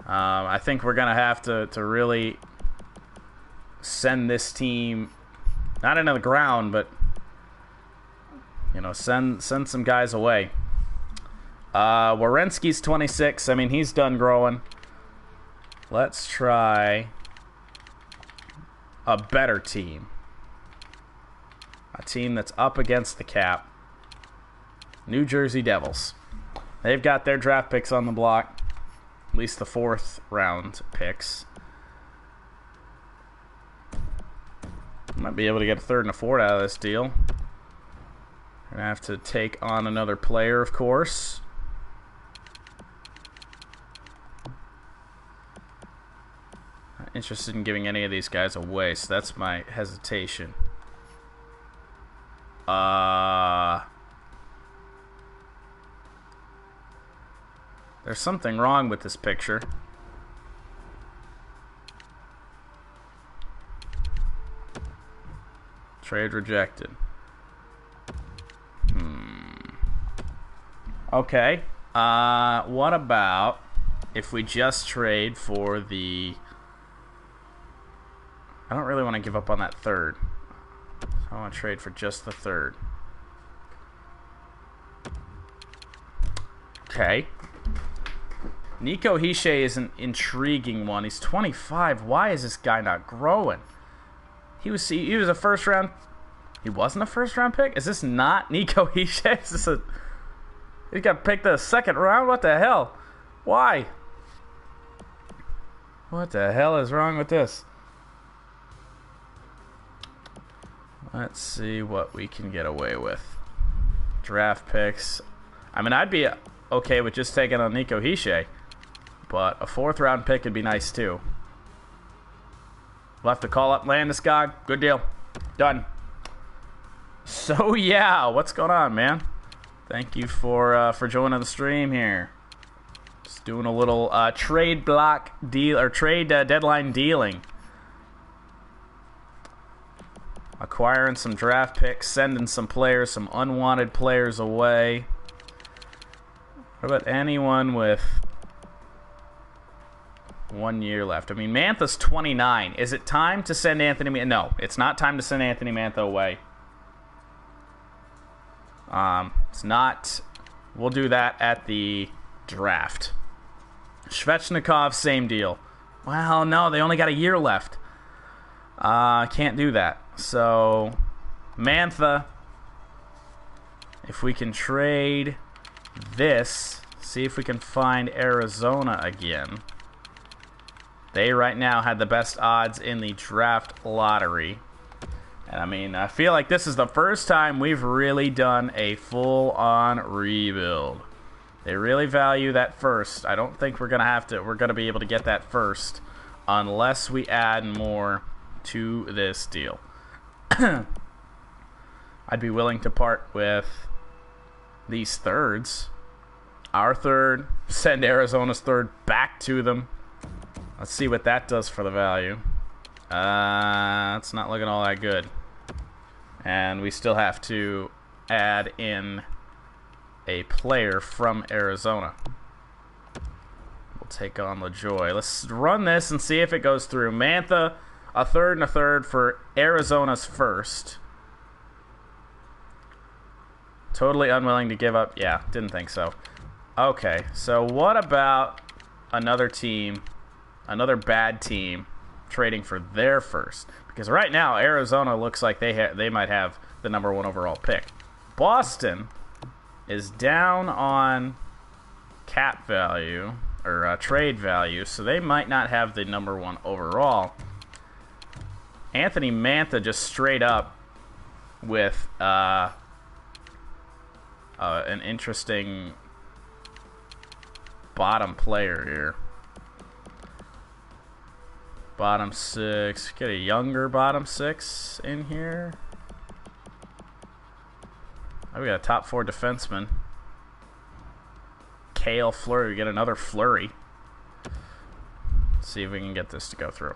I think we're going to have to really send this team, not into the ground, but, you know, send some guys away. Werenski's 26. I mean, he's done growing. Let's try a better team. A team that's up against the cap. New Jersey Devils. They've got their draft picks on the block. At least the fourth round picks. Might be able to get a third and a fourth out of this deal. Gonna have to take on another player, of course. Not interested in giving any of these guys away, so that's my hesitation. There's something wrong with this picture. Trade rejected. Okay. What about if we just trade for the... I don't really want to give up on that third. So I want to trade for just the third. Okay. Nico Hischier is an intriguing one. He's 25. Why is this guy not growing? He was a first round. He wasn't a first round pick? Is this not Nico Hischier? Is this a... He got picked the second round? What the hell? Why? What the hell is wrong with this? Let's see what we can get away with. Draft picks. I mean, I'd be okay with just taking on Nico Hischier, but a fourth round pick would be nice too. We'll have to call up Landeskog. Good deal. Done. So yeah, what's going on, man? Thank you for joining the stream here. Just doing a little trade block deal or trade deadline dealing. Acquiring some draft picks, sending some players, some unwanted players away. What about anyone with 1 year left? I mean, Mantha's 29. Is it time to send Anthony Mantha? No, it's not time to send Anthony Mantha away. It's not. We'll do that at the draft. Svechnikov, same deal. Well, no, they only got a year left. Can't do that. So, Mantha, if we can trade this, see if we can find Arizona again. They right now had the best odds in the draft lottery And I mean, I feel like this is the first time we've really done a full-on rebuild. They really value that first. I don't think we're gonna be able to get that first unless we add more to this deal. I'd be willing to part with these thirds. Our third, send Arizona's third back to them. Let's see what that does for the value. It's not looking all that good. And we still have to add in a player from Arizona. We'll take on LaJoy. Let's run this and see if it goes through. Mantha, a third and a third for Arizona's first. Totally unwilling to give up. Yeah, didn't think so. Okay, so what about another team, another bad team, trading for their first? Because right now, Arizona looks like they might have the number 1 overall pick. Boston is down on cap value, or trade value, so they might not have the number 1 overall. Anthony Mantha just straight up with an interesting bottom player here. Bottom 6. Get a younger bottom 6 in here. Oh, we got a top 4 defenseman. Kale Fleury. We get another Fleury. Let's see if we can get this to go through.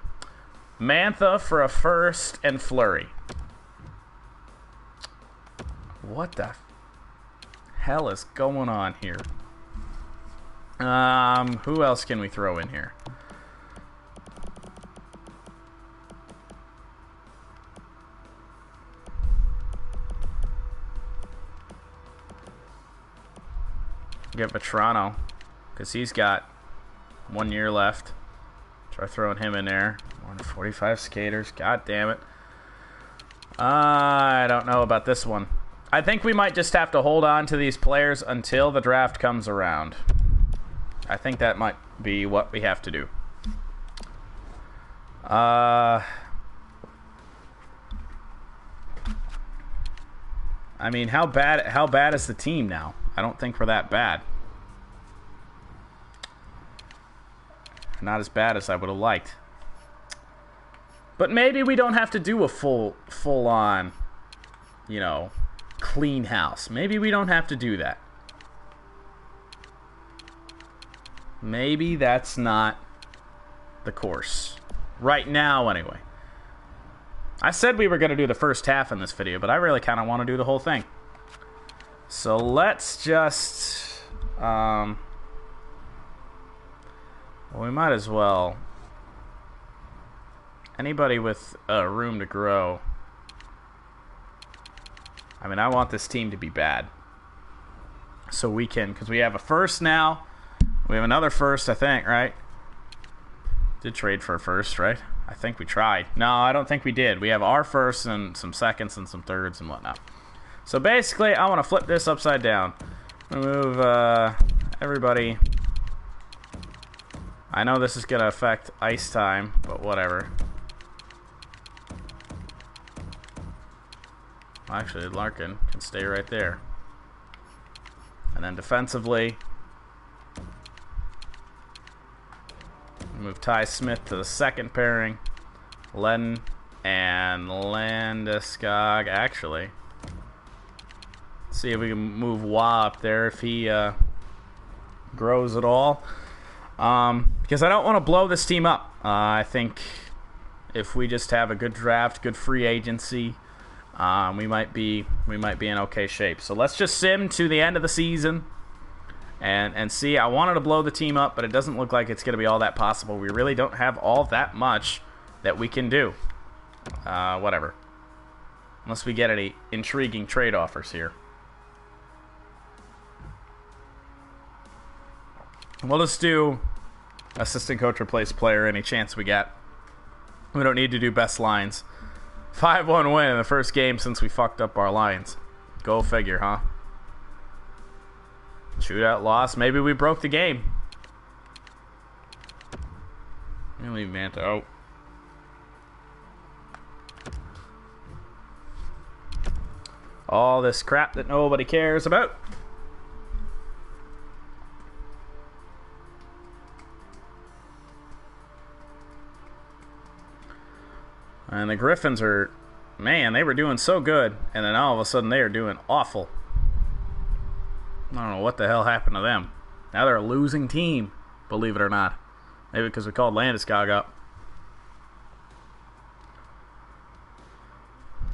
Mantha for a first and Fleury. What the hell is going on here? Who else can we throw in here? Get Vetrano, because he's got 1 year left. Try throwing him in there. 145 skaters. God damn it. I don't know about this one. I think we might just have to hold on to these players until the draft comes around. I think that might be what we have to do. I mean, how bad is the team now? I don't think we're that bad. Not as bad as I would have liked. But maybe we don't have to do a full on, clean house. Maybe we don't have to do that. Maybe that's not the course. Right now, anyway. I said we were going to do the first half in this video, but I really kind of want to do the whole thing. So let's just... well, we might as well... Anybody with room to grow... I mean, I want this team to be bad. So we can... Because we have a first now. We have another first, I think, right? Did trade for a first, right? I think we tried. No, I don't think we did. We have our first and some seconds and some thirds and whatnot. So basically, I want to flip this upside down. Move everybody. I know this is going to affect ice time, but whatever. Actually, Larkin can stay right there. And then defensively, move Ty Smith to the second pairing. Len and Landeskog, actually. See if we can move Wah up there if he grows at all. Because I don't want to blow this team up. I think if we just have a good draft, good free agency, we might be in okay shape. So let's just sim to the end of the season and see. I wanted to blow the team up, but it doesn't look like it's going to be all that possible. We really don't have all that much that we can do. Whatever. Unless we get any intriguing trade offers here. We'll just do assistant coach replace player any chance we get. We don't need to do best lines. 5-1 win in the first game since we fucked up our lines. Go figure, huh? Shootout loss. Maybe we broke the game. I'm gonna leave Mantha out. All this crap that nobody cares about. And the Griffins are, man, they were doing so good, and then all of a sudden they are doing awful. I don't know what the hell happened to them. Now they're a losing team, believe it or not. Maybe because we called Landeskog up.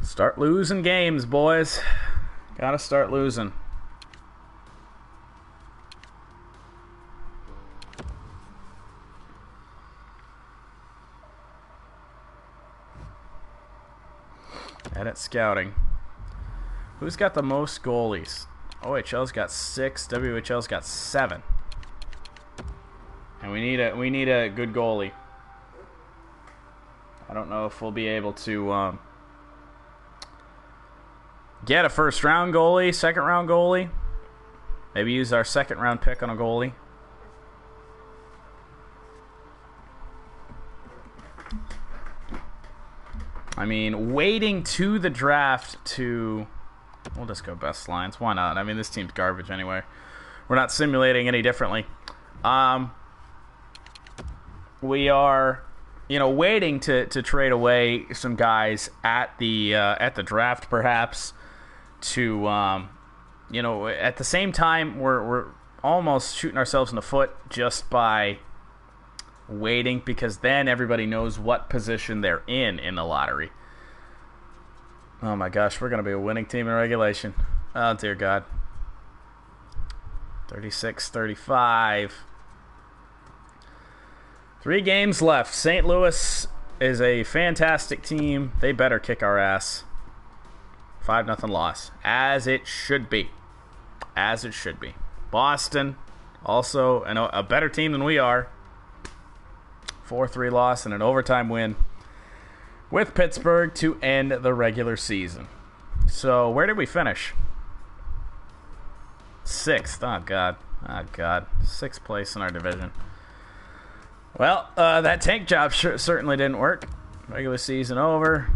Start losing games, boys. Gotta start losing. Edit scouting. Who's got the most goalies? OHL's got 6. WHL's got 7. And we need a good goalie. I don't know if we'll be able to get a first round goalie, second round goalie. Maybe use our second round pick on a goalie. I mean, waiting to the draft to... We'll just go best lines. Why not? I mean, this team's garbage anyway. We're not simulating any differently. We are, waiting to trade away some guys at the draft, perhaps. To, at the same time, we're almost shooting ourselves in the foot just by waiting, because then everybody knows what position they're in the lottery. Oh my gosh, we're going to be a winning team in regulation. Oh dear God. 36-35. 3 games left. St. Louis is a fantastic team. They better kick our ass. 5-0 loss. As it should be. As it should be. Boston, also a better team than we are. 4-3 loss and an overtime win with Pittsburgh to end the regular season. So, where did we finish? 6th. Oh, God. Oh, God. 6th place in our division. Well, that tank job certainly didn't work. Regular season over.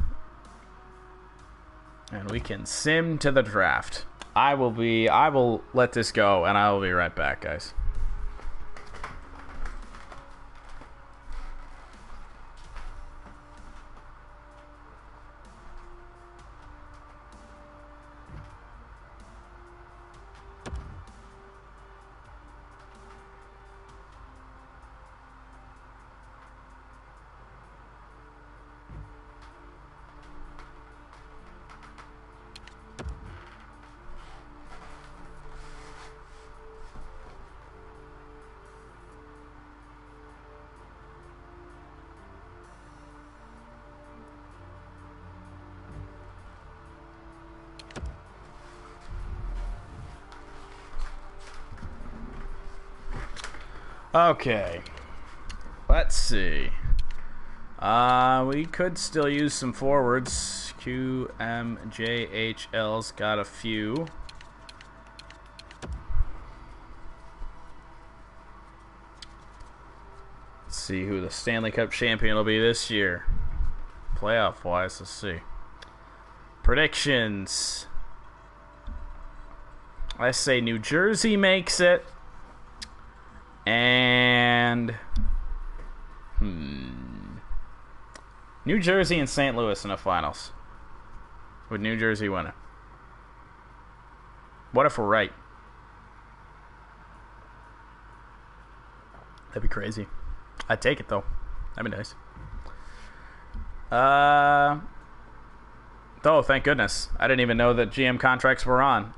And we can sim to the draft. I will let this go, and I will be right back, guys. Okay, let's see. We could still use some forwards. QMJHL's got a few. Let's see who the Stanley Cup champion will be this year. Playoff-wise, let's see. Predictions. I say New Jersey makes it. And New Jersey and St. Louis in the finals. Would New Jersey win it? What if we're right? That'd be crazy. I'd take it though. That'd be nice. Oh, thank goodness. I didn't even know that GM contracts were on.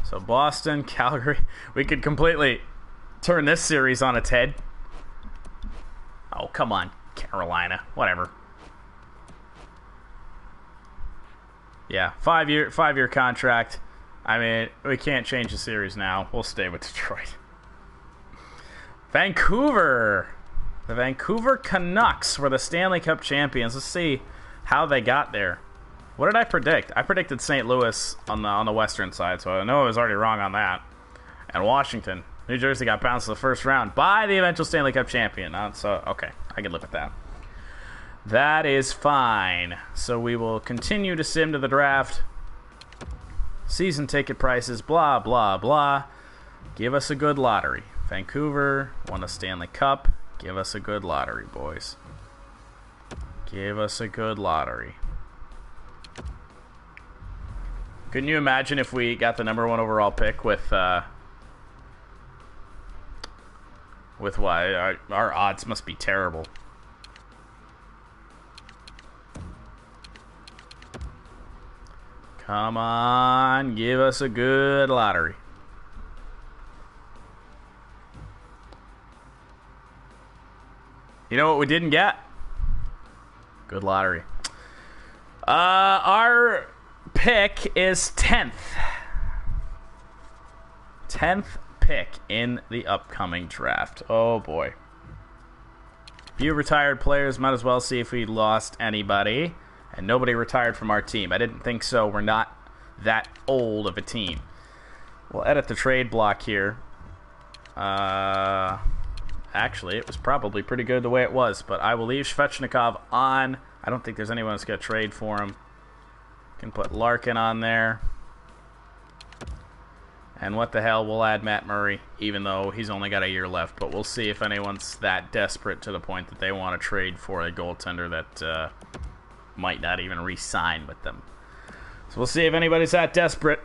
So Boston, Calgary. We could completely turn this series on its head. Oh, come on, Carolina. Whatever. Yeah, five-year contract. I mean, we can't change the series now. We'll stay with Detroit. Vancouver. The Vancouver Canucks were the Stanley Cup champions. Let's see how they got there. What did I predict? I predicted St. Louis on the western side, so I know I was already wrong on that. And Washington. New Jersey got bounced in the first round by the eventual Stanley Cup champion. So, okay, I can live with that. That is fine. So we will continue to sim to the draft. Season ticket prices, blah, blah, blah. Give us a good lottery. Vancouver won a Stanley Cup. Give us a good lottery, boys. Give us a good lottery. Couldn't you imagine if we got the #1 overall pick with what? Our odds must be terrible. Come on, give us a good lottery. You know what we didn't get? Good lottery. Our pick is 10th. 10th pick in the upcoming draft. Oh boy. Few retired players, might as well see if we lost anybody. And nobody retired from our team. I didn't think so. We're not that old of a team. We'll edit the trade block here. Actually, it was probably pretty good the way it was, but I will leave Svechnikov on. I don't think there's anyone that's going to trade for him. Can put Larkin on there. And what the hell, we'll add Matt Murray, even though he's only got a year left. But we'll see if anyone's that desperate to the point that they want to trade for a goaltender that might not even re-sign with them. So we'll see if anybody's that desperate.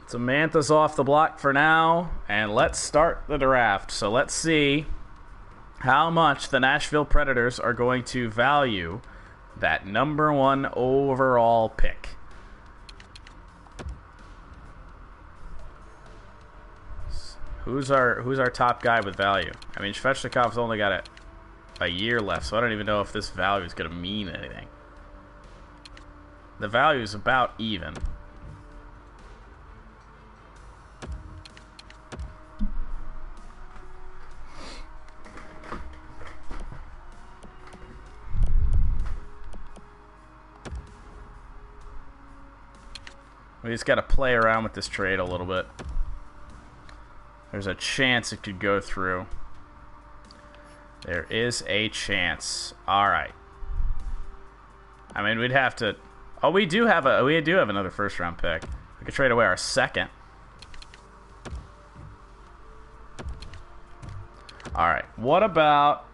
Samantha's off the block for now, and let's start the draft. So let's see how much the Nashville Predators are going to value that #1 overall pick. Who's our top guy with value? I mean, Svechnikov's only got a year left, so I don't even know if this value is going to mean anything. The value is about even. We just got to play around with this trade a little bit. There's a chance it could go through. There is a chance. All right. I mean, we'd have to. Oh, we do have another first-round pick. We could trade away our second. All right. What about?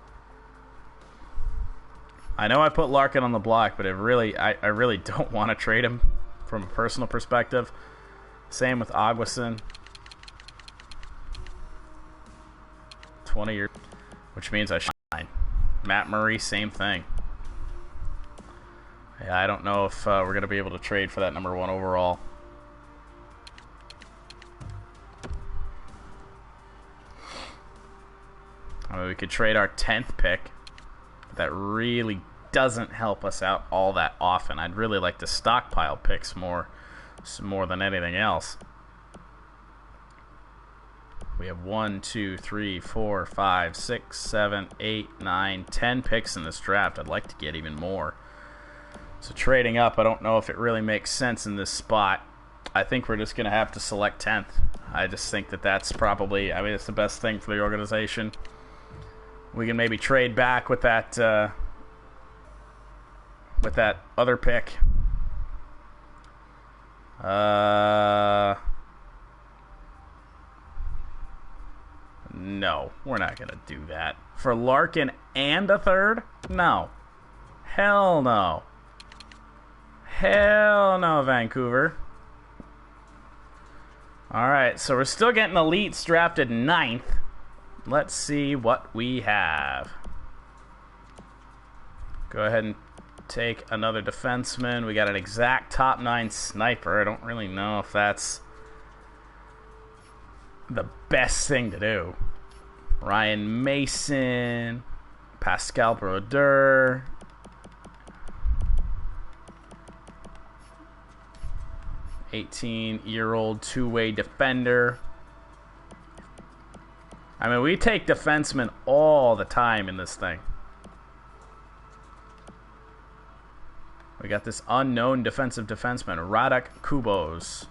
I know I put Larkin on the block, but I really don't want to trade him from a personal perspective. Same with Aguason. 20 years, which means I shine. Matt Murray, same thing. Yeah, I don't know if we're going to be able to trade for that #1 overall. I mean, we could trade our 10th pick, but that really doesn't help us out all that often. I'd really like to stockpile picks more than anything else. We have 1, 2, 3, 4, 5, 6, 7, 8, 9, 10 picks in this draft. I'd like to get even more. So trading up, I don't know if it really makes sense in this spot. I think we're just going to have to select 10th. I just think that's probably, I mean, it's the best thing for the organization. We can maybe trade back with that other pick. No, we're not going to do that. For Larkin and a third? No. Hell no. Hell no, Vancouver. Alright, so we're still getting elites drafted 9th. Let's see what we have. Go ahead and take another defenseman. We got an exact top 9 sniper. I don't really know if that's the best thing to do. Ryan Mason, Pascal Brodeur, $18-year-old two-way defender. I mean, we take defensemen all the time in this thing. We got this unknown defensive defenseman, Radek Kubos.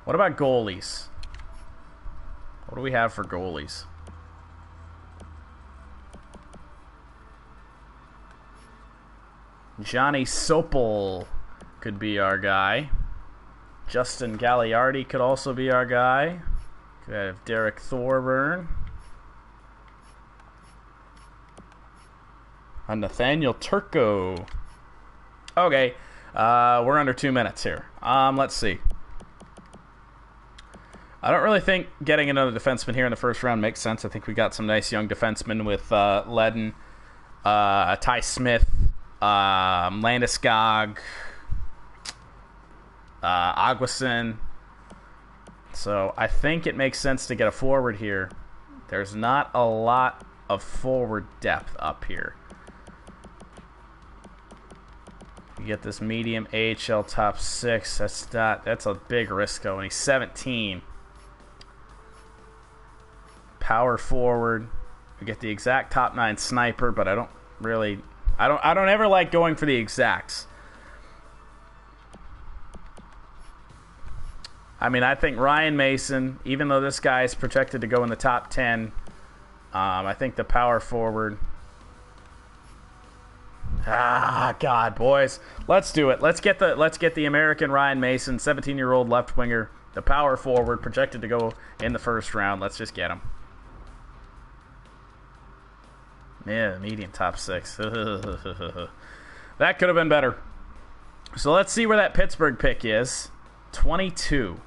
What about goalies? What do we have for goalies? Johnny Sopel could be our guy. Justin Gagliardi could also be our guy. Could have Derek Thorburn. Nathaniel Turco. Okay, we're under 2 minutes here. Let's see. I don't really think getting another defenseman here in the first round makes sense. I think we got some nice young defensemen with Ledden, Ty Smith, Landeskog, Aguason. So I think it makes sense to get a forward here. There's not a lot of forward depth up here. You get this medium AHL top 6. That's a big risk though. And he's 17. Power forward. We get the exact top 9 sniper, but I don't ever like going for the exacts. I mean, I think Ryan Mason, even though this guy is projected to go in the top 10, I think the power forward. God, boys, let's do it. Let's get the American Ryan Mason, 17-year-old left winger, the power forward, projected to go in the first round. Let's just get him. Yeah, medium top 6. That could have been better. So let's see where that Pittsburgh pick is. 22.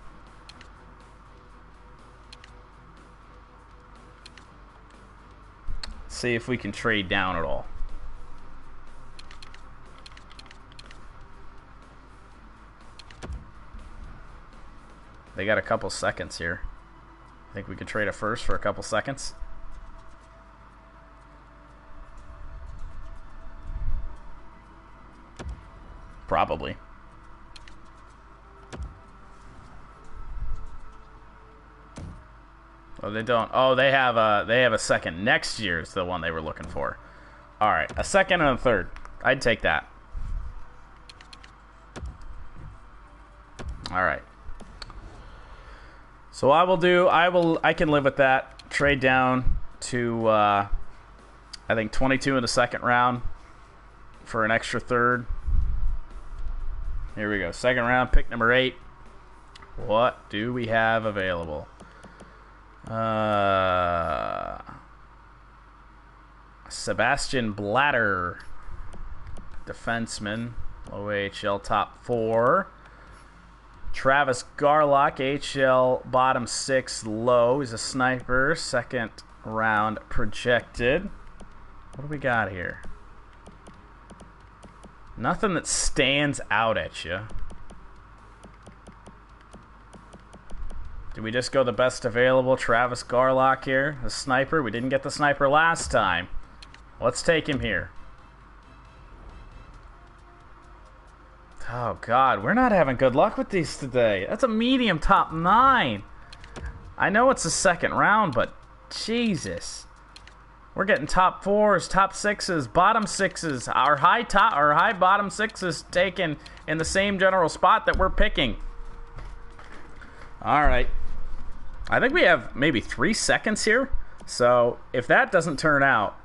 See if we can trade down at all. They got a couple seconds here. I think we could trade a first for a couple seconds. Probably. Oh, they don't. Oh, they have a second. Next year's the one they were looking for. All right, a second and a third. I'd take that. All right. So I can live with that. Trade down to I think 22 in the second round for an extra third. Here we go. Second round, pick number 8. What do we have available? Sebastian Blatter, defenseman, low AHL top 4. Travis Garlock, AHL bottom 6 low. He's a sniper, second round projected. What do we got here? Nothing that stands out at you. Do we just go the best available? Travis Garlock here, the sniper. We didn't get the sniper last time. Let's take him here. Oh, God. We're not having good luck with these today. That's a medium top 9. I know it's the second round, but Jesus. We're getting top 4s, top 6s, bottom 6s. Our high bottom 6s taken in the same general spot that we're picking. All right. I think we have maybe 3 seconds here. So if that doesn't turn out,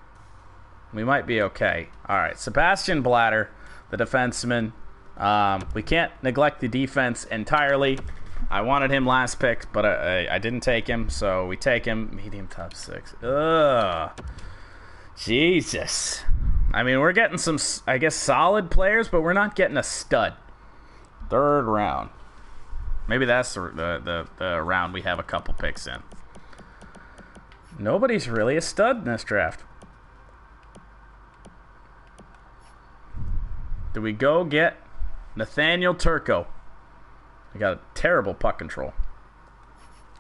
we might be okay. All right. Sebastian Blatter, the defenseman. We can't neglect the defense entirely. I wanted him last pick, but I didn't take him, so we take him. Medium top 6. Ugh. Jesus. I mean, we're getting some, I guess, solid players, but we're not getting a stud. Third round. Maybe that's the round we have a couple picks in. Nobody's really a stud in this draft. Do we go get Nathaniel Turco? He got a terrible puck control.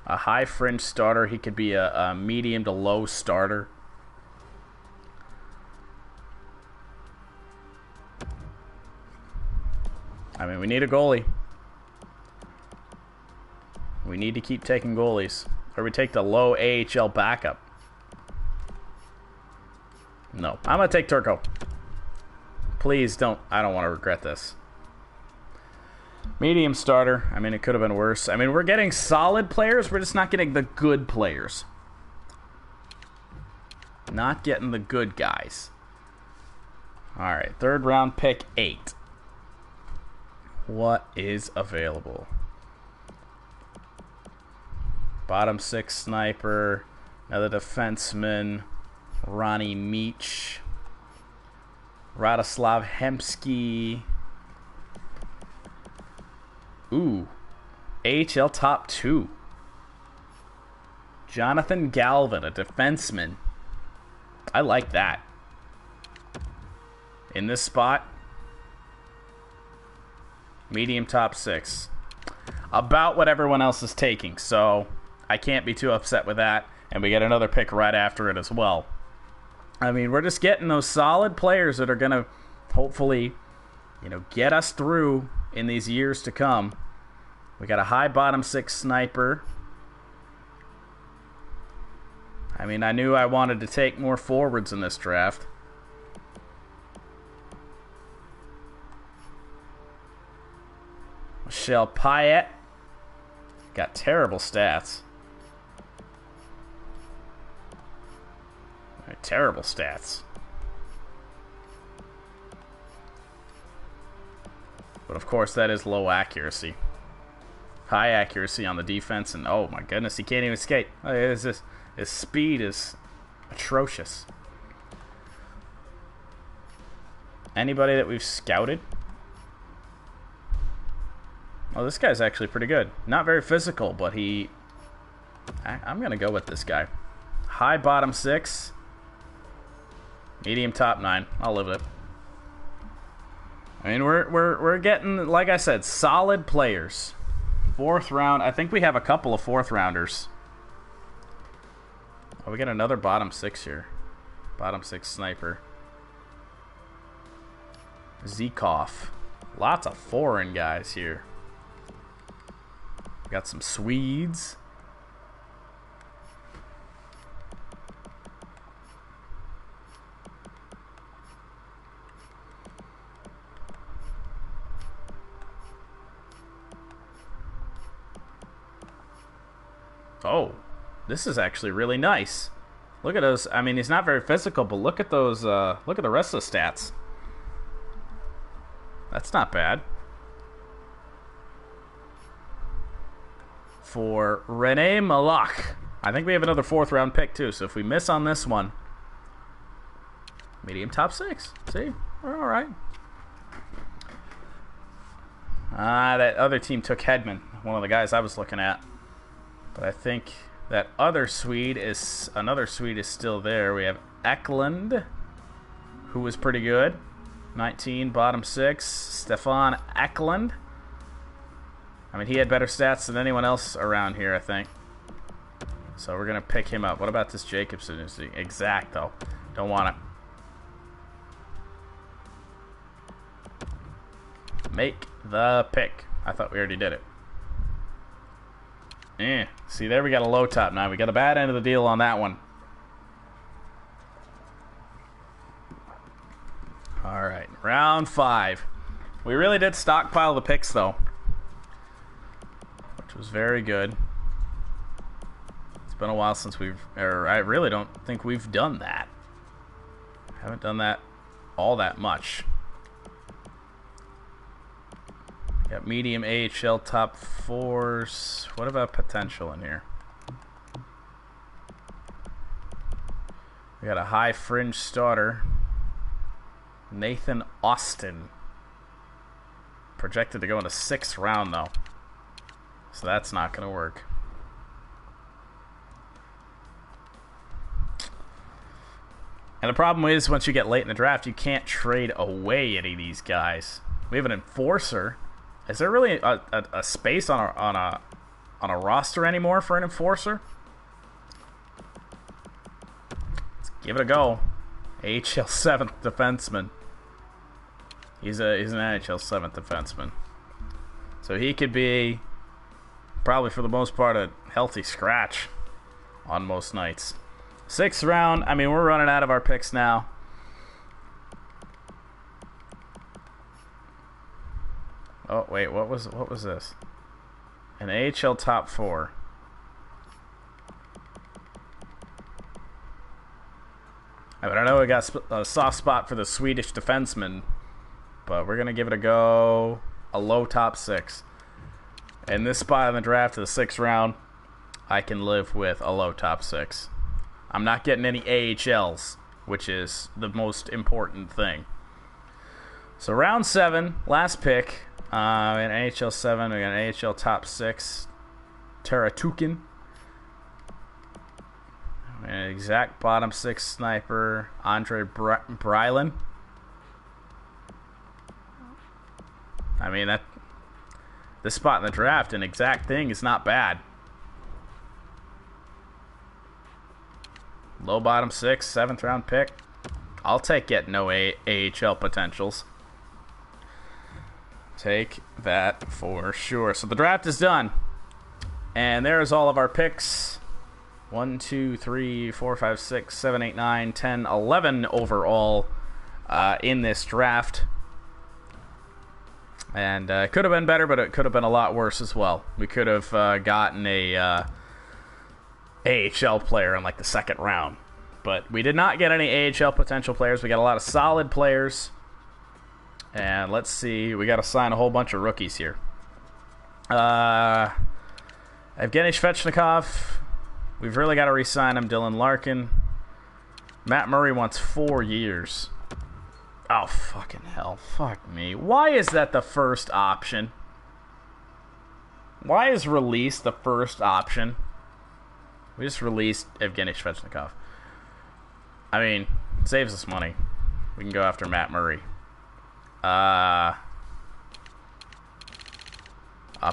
A high fringe starter. He could be a medium to low starter. I mean, we need a goalie. We need to keep taking goalies. Or we take the low AHL backup. No. I'm going to take Turco. Please don't. I don't want to regret this. Medium starter. I mean, it could have been worse. I mean, we're getting solid players. We're just not getting the good players. Not getting the good guys. All right, third round pick 8. What is available? Bottom 6 sniper, another defenseman, Ronnie Meach, Radoslav Hemsky. Ooh, AHL top 2. Jonathan Galvin, a defenseman. I like that. In this spot, medium top 6. About what everyone else is taking, so I can't be too upset with that. And we get another pick right after it as well. I mean, we're just getting those solid players that are going to hopefully, get us through in these years to come. We got a high bottom 6 sniper. I mean, I knew I wanted to take more forwards in this draft. Michel Payet. Got terrible stats. Terrible stats. But of course, that is low accuracy. High accuracy on the defense, and oh my goodness, he can't even skate. His speed is atrocious. Anybody that we've scouted? Oh, this guy's actually pretty good. Not very physical, but I'm going to go with this guy. High bottom 6. Medium top 9. I'll live with it. I mean, we're getting, like I said, solid players. 4th round. I think we have a couple of 4th rounders. Oh, we got another bottom 6 here. Bottom 6 sniper. Zykov. Lots of foreign guys here. We got some Swedes. Oh, this is actually really nice. Look at those. I mean, he's not very physical, but look at those. Look at the rest of the stats. That's not bad. For Rene Malak. I think we have another 4th round pick, too. So if we miss on this one, medium top 6. See? We're all right. That other team took Hedman, one of the guys I was looking at. But I think that another Swede is still there. We have Eklund, who was pretty good. 19, bottom 6. Stefan Eklund. I mean, he had better stats than anyone else around here, I think. So we're going to pick him up. What about this Jacobson? Is he exact, though? Don't want it. Make the pick. I thought we already did it. See, there we got a low top now. We got a bad end of the deal on that one. All right, round 5. We really did stockpile the picks, though, which was very good. It's been a while since I really don't think we've done that. Haven't done that all that much. Got medium AHL top 4s. What about potential in here? We got a high fringe starter. Nathan Austin. Projected to go in the 6th round, though. So that's not going to work. And the problem is, once you get late in the draft, you can't trade away any of these guys. We have an enforcer. Is there really a space on a roster anymore for an enforcer? Let's give it a go. AHL 7th defenseman. He's an NHL 7th defenseman. So he could be, probably for the most part, a healthy scratch on most nights. 6th round. I mean, we're running out of our picks now. Oh, wait, what was this? An AHL top 4. I mean, I know we got a soft spot for the Swedish defenseman, but we're going to give it a go. A low top 6. In this spot in the draft of the 6th round, I can live with a low top 6. I'm not getting any AHLs, which is the most important thing. So round 7, last pick. In NHL 7, we got an AHL top 6. Teratukin. An exact bottom 6 sniper, Andre Brylan. I mean, this spot in the draft, an exact thing is not bad. Low bottom 6, 7th round pick. I'll take getting no AHL potentials. Take that for sure. So the draft is done. And there's all of our picks. 1, 2, 3, 4, 5, 6, 7, 8, 9, 10, 11 overall in this draft. And it could have been better, but it could have been a lot worse as well. We could have gotten a AHL player in like the 2nd round. But we did not get any AHL potential players. We got a lot of solid players. And let's see. We got to sign a whole bunch of rookies here. Evgeny Svechnikov. We've really got to re-sign him. Dylan Larkin. Matt Murray wants 4 years. Oh, fucking hell. Fuck me. Why is that the first option? Why is release the first option? We just released Evgeny Svechnikov. I mean, it saves us money. We can go after Matt Murray. Up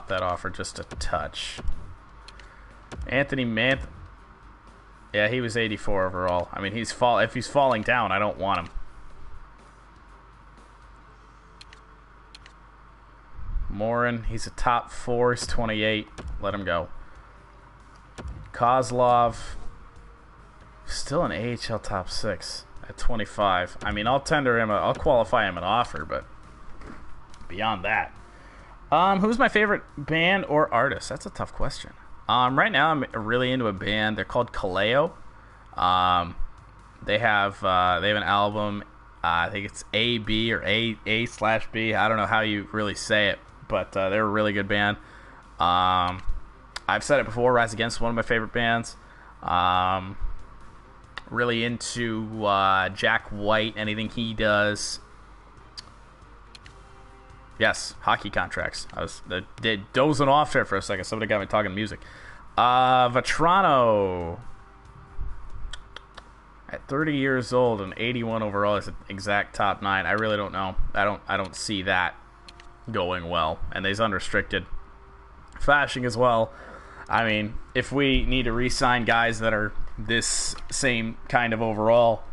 that offer just a touch. Anthony Manth. Yeah, he was 84 overall. I mean, if he's falling down, I don't want him. Morin, he's a top 4. He's 28. Let him go. Kozlov, still an AHL top 6 at 25. I mean, I'll qualify him an offer, but beyond that. Who's my favorite band or artist? That's a tough question. Right now, I'm really into a band. They're called Kaleo. They have an album. I think it's A/B or A/B. I don't know how you really say it, but they're a really good band. I've said it before. Rise Against is one of my favorite bands. Really into Jack White. Anything he does. Yes, hockey contracts. I was dozing off there for a second. Somebody got me talking music. Vetrano. At 30 years old and 81 overall is an exact top 9. I really don't know. I don't see that going well. And he's unrestricted. Fashing as well. I mean, if we need to re-sign guys that are this same kind of overall,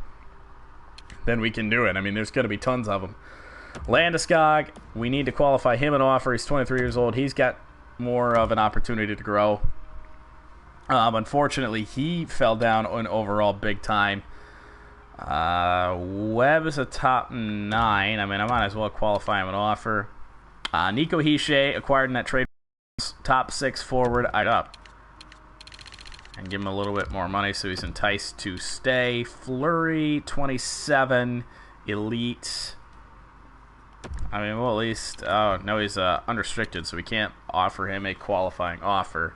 then we can do it. I mean, there's going to be tons of them. Landeskog, we need to qualify him an offer. He's 23 years old. He's got more of an opportunity to grow. Unfortunately, he fell down in overall big time. Webb is a top 9. I mean, I might as well qualify him an offer. Nico Hischier, acquired in that trade, top 6 forward. I'd up and give him a little bit more money so he's enticed to stay. Fleury, 27, elite. I mean, well, at least... Oh, no, he's unrestricted, so we can't offer him a qualifying offer.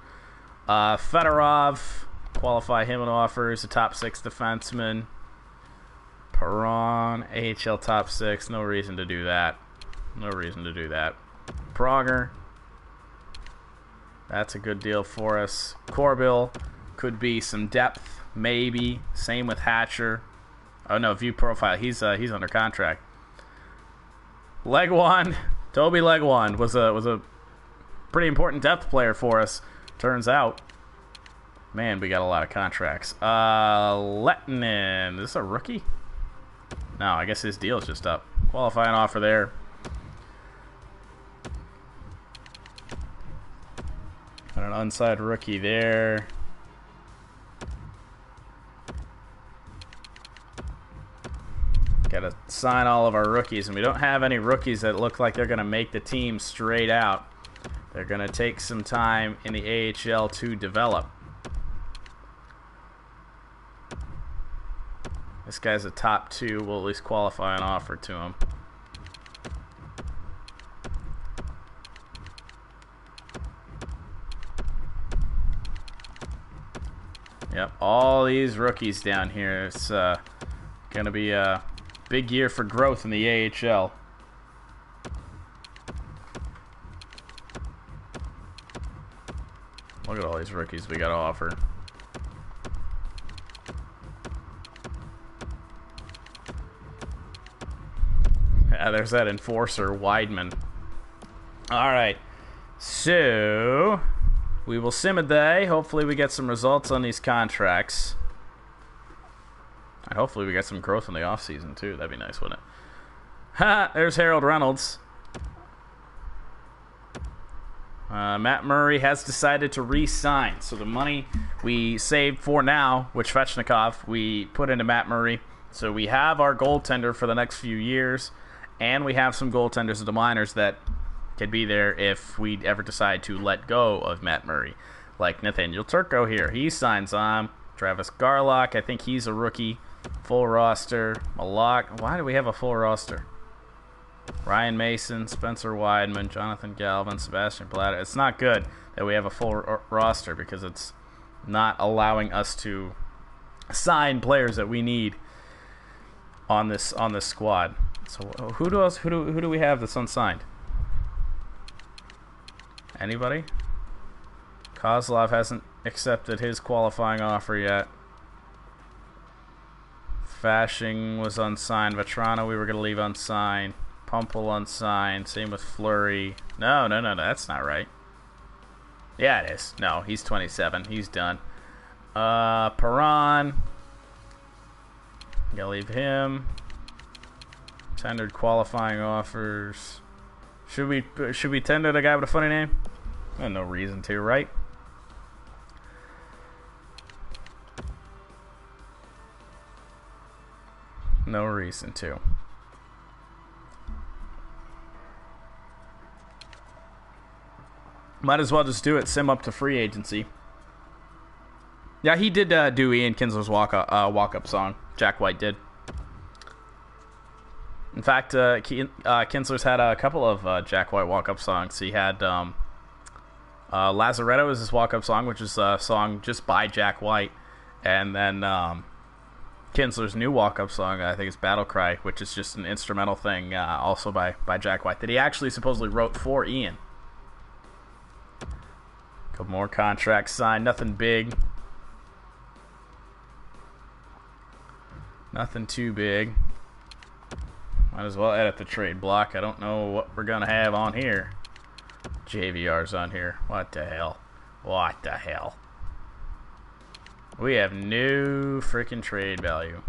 Fedorov, qualify him an offer. He's a top 6 defenseman. Perron, AHL top 6. No reason to do that. No reason to do that. Pronger. That's a good deal for us. Corbill. Could be some depth, maybe. Same with Hatcher. Oh, no, view profile. He's under contract. Legwand, Toby Legwand was a pretty important depth player for us. Turns out, man, we got a lot of contracts. Lettinen, is this a rookie? No, I guess his deal's just up. Qualifying offer there. Got an unsigned rookie there. Got to sign all of our rookies, and we don't have any rookies that look like they're going to make the team straight out. They're going to take some time in the AHL to develop. This guy's a top 2. We'll at least qualify an offer to him. Yep, all these rookies down here. It's going to be a big year for growth in the AHL. Look at all these rookies we got to offer. Yeah, there's that enforcer, Weidman. Alright, so we will sim a day. Hopefully we get some results on these contracts. And hopefully we get some growth in the offseason too. That'd be nice, wouldn't it? Ha! There's Harold Reynolds. Matt Murray has decided to re-sign. So the money we saved for now, which Svechnikov, we put into Matt Murray. So we have our goaltender for the next few years. And we have some goaltenders at the minors that could be there if we ever decide to let go of Matt Murray. Like Nathaniel Turco here. He signs on. Travis Garlock, I think he's a rookie. Full roster. Malak. Why do we have a full roster? Ryan Mason, Spencer Weidman, Jonathan Galvin, Sebastian Blatter. It's not good that we have a full roster because it's not allowing us to sign players that we need on this squad. So who do we have that's unsigned? Anybody? Kozlov hasn't accepted his qualifying offer yet. Fashing was unsigned. Vetrano we were going to leave unsigned. Pumple unsigned. Same with Fleury. No, that's not right. Yeah, it is. No, he's 27. He's done. Perron. Gotta leave him. Tendered qualifying offers. Should we tender the guy with a funny name? No reason to, right? No reason to. Might as well just do it. Sim up to free agency. Yeah, he did do Ian Kinsler's walk-up song. Jack White did. In fact, Kinsler's had a couple of Jack White walk-up songs. He had Lazaretto is his walk-up song, which is a song just by Jack White. And then Kinsler's new walk-up song, I think it's Battle Cry, which is just an instrumental thing, also by Jack White, that he actually supposedly wrote for Ian. Couple more contracts signed. Nothing big. Nothing too big. Might as well edit the trade block. I don't know what we're going to have on here. JVR's on here. What the hell? What the hell? We have no freaking trade value.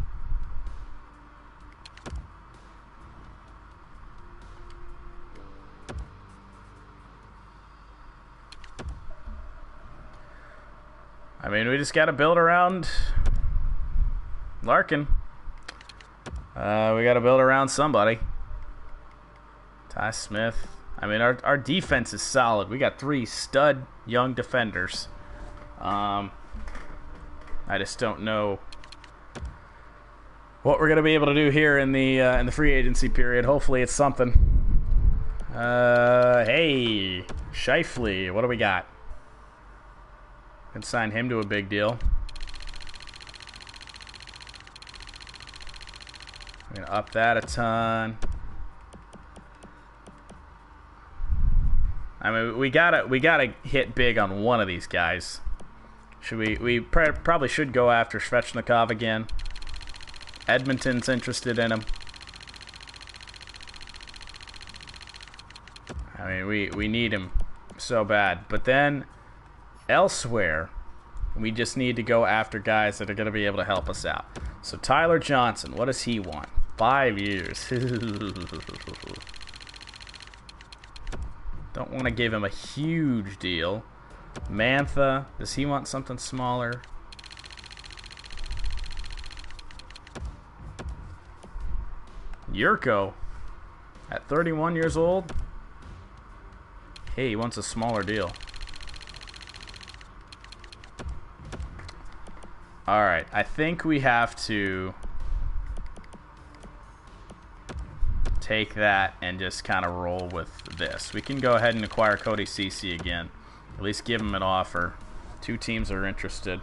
I mean, we just got to build around Larkin. We got to build around somebody. Ty Smith. I mean, our defense is solid. We got 3 stud young defenders. I just don't know what we're gonna be able to do here in the free agency period. Hopefully, it's something. Hey, Scheifele. What do we got? Can sign him to a big deal. I'm gonna up that a ton. I mean, we gotta hit big on one of these guys. Should we probably should go after Svechnikov again. Edmonton's interested in him. I mean, we need him so bad. But then elsewhere, we just need to go after guys that are going to be able to help us out. So Tyler Johnson, what does he want? 5 years. Don't want to give him a huge deal. Mantha, does he want something smaller? Yurko, at 31 years old? Hey, he wants a smaller deal. Alright, I think we have to take that and just kind of roll with this. We can go ahead and acquire Cody Cece again. At least give him an offer. 2 teams are interested.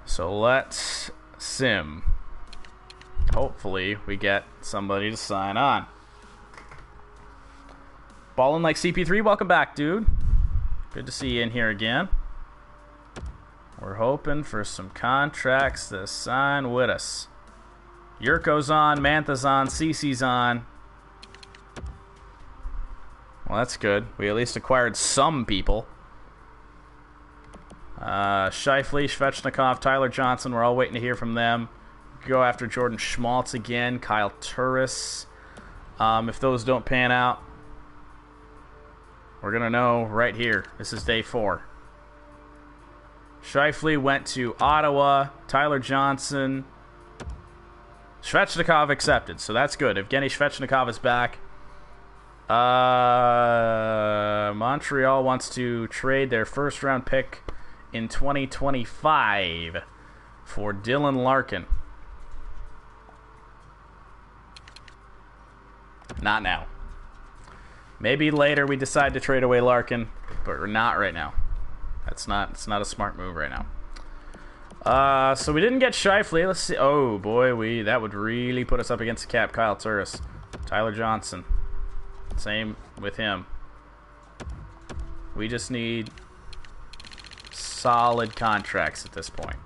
So let's sim. Hopefully we get somebody to sign on. Ballin' like CP3, welcome back, dude. Good to see you in here again. We're hoping for some contracts to sign with us. Yurko's on, Mantha's on, Cece's on. Well, that's good. We at least acquired some people. Scheifele, Svechnikov, Tyler Johnson, we're all waiting to hear from them. Go after Jordan Schmaltz again, Kyle Turris. If those don't pan out, we're going to know right here. This is day 4. Scheifele went to Ottawa. Tyler Johnson. Svechnikov accepted, so that's good. Evgeny Svechnikov is back. Montreal wants to trade their first-round pick in 2025 for Dylan Larkin. Not now. Maybe later we decide to trade away Larkin, but we're not right now. It's not a smart move right now. So we didn't get Scheifele. Let's see. Oh boy, that would really put us up against the cap. Kyle Turris, Tyler Johnson. Same with him. We just need solid contracts at this point.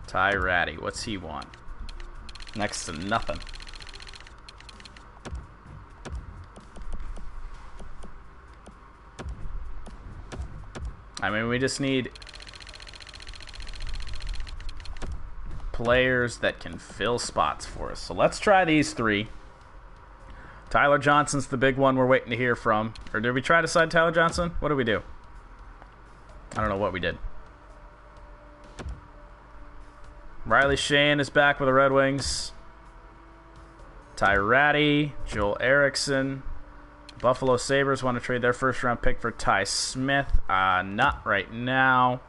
Ty Ratty, what's he want? Next to nothing. I mean, we just need players that can fill spots for us. So let's try these 3. Tyler Johnson's the big one we're waiting to hear from. Or did we try to sign Tyler Johnson? What did we do? I don't know what we did. Riley Shane is back with the Red Wings. Ty Ratty, Joel Eriksson. Buffalo Sabres want to trade their first-round pick for Ty Smith. Not right now.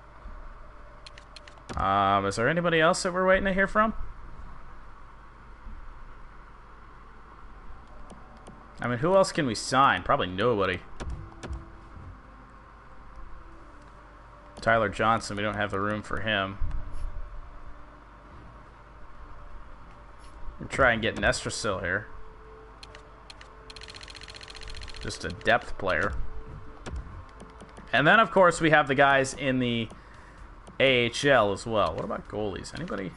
Is there anybody else that we're waiting to hear from? I mean, who else can we sign? Probably nobody. Tyler Johnson, we don't have the room for him. We'll try and get Nestrasil here. Just a depth player. And then, of course, we have the guys in the AHL as well. What about goalies? Anybody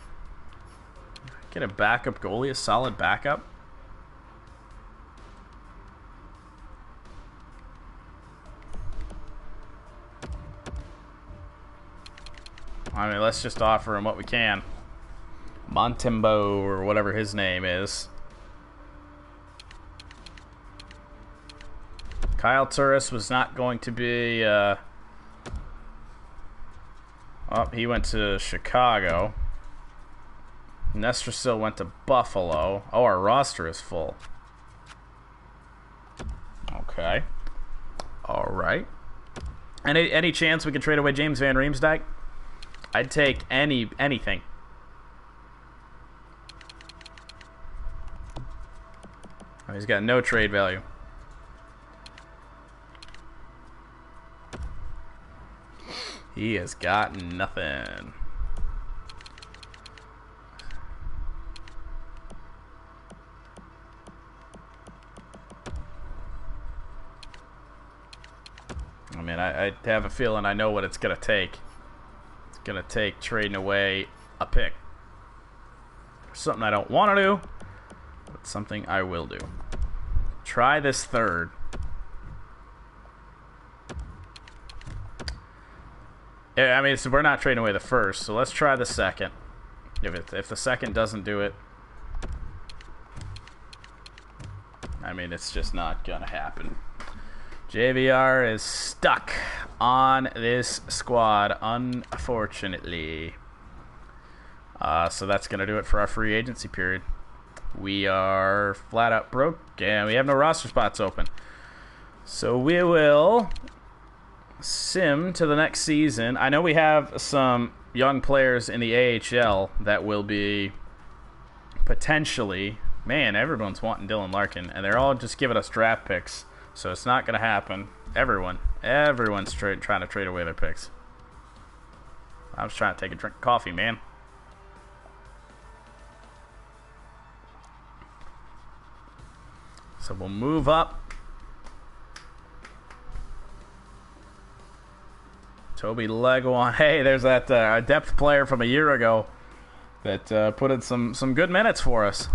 get a backup goalie, a solid backup? I mean, let's just offer him what we can. Montembeau, or whatever his name is. Kyle Turris was not going to be... Oh, he went to Chicago. Nestrasil went to Buffalo. Oh, our roster is full. Okay. Alright. Any chance we could trade away James Van Riemsdyk? I'd take anything. Oh, he's got no trade value. He has got nothing. I mean, I have a feeling I know what it's going to take. It's going to take trading away a pick. Something I don't want to do, but something I will do. Try this third. I mean, so we're not trading away the first, so let's try the second. If the second doesn't do it, I mean, it's just not going to happen. JVR is stuck on this squad, unfortunately. So that's going to do it for our free agency period. we are flat out broke and we have no roster spots open. So we will sim to the next season. I know we have some young players in the AHL that will be potentially... Man, everyone's wanting Dylan Larkin, and they're all just giving us draft picks, so it's not going to happen. Everyone's trying to trade away their picks. I was trying to take a drink of coffee, man. So we'll move up. Toby Leguan. Hey, there's that depth player from a year ago that put in some good minutes for us.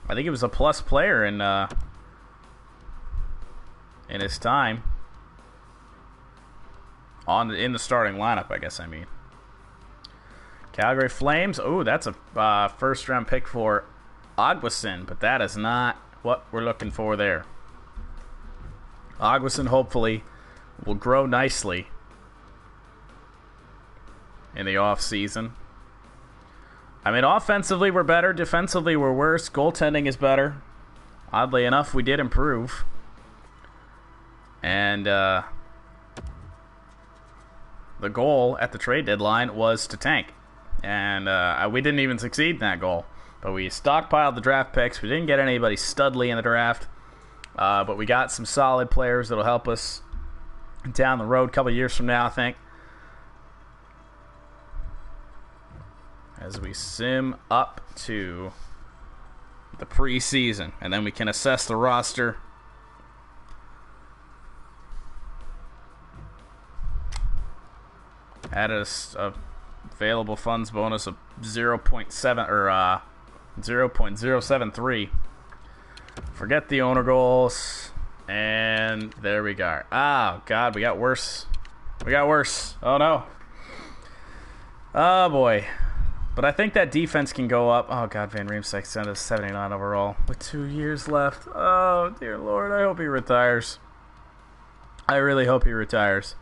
I think he was a plus player in his time in the starting lineup, I guess. I mean, Calgary Flames. Oh, that's a first round pick for Aguasin, but that is not what we're looking for there. Aguasin hopefully will grow nicely in the off season. I mean, offensively we're better, defensively we're worse, goaltending is better. Oddly enough, we did improve. And the goal at the trade deadline was to tank. And we didn't even succeed in that goal. But we stockpiled the draft picks. We didn't get anybody studly in the draft. But we got some solid players that'll help us down the road a couple years from now, I think. As we sim up to the preseason, and then we can assess the roster. Add a available funds bonus of 0.7 or 0.073. Forget the owner goals, and there we go. Oh God, we got worse. Oh no. Oh boy. But I think that defense can go up. Oh, God, Van Riemsdyk sent us 79 overall with 2 years left. Oh, dear Lord, I hope he retires. I really hope he retires.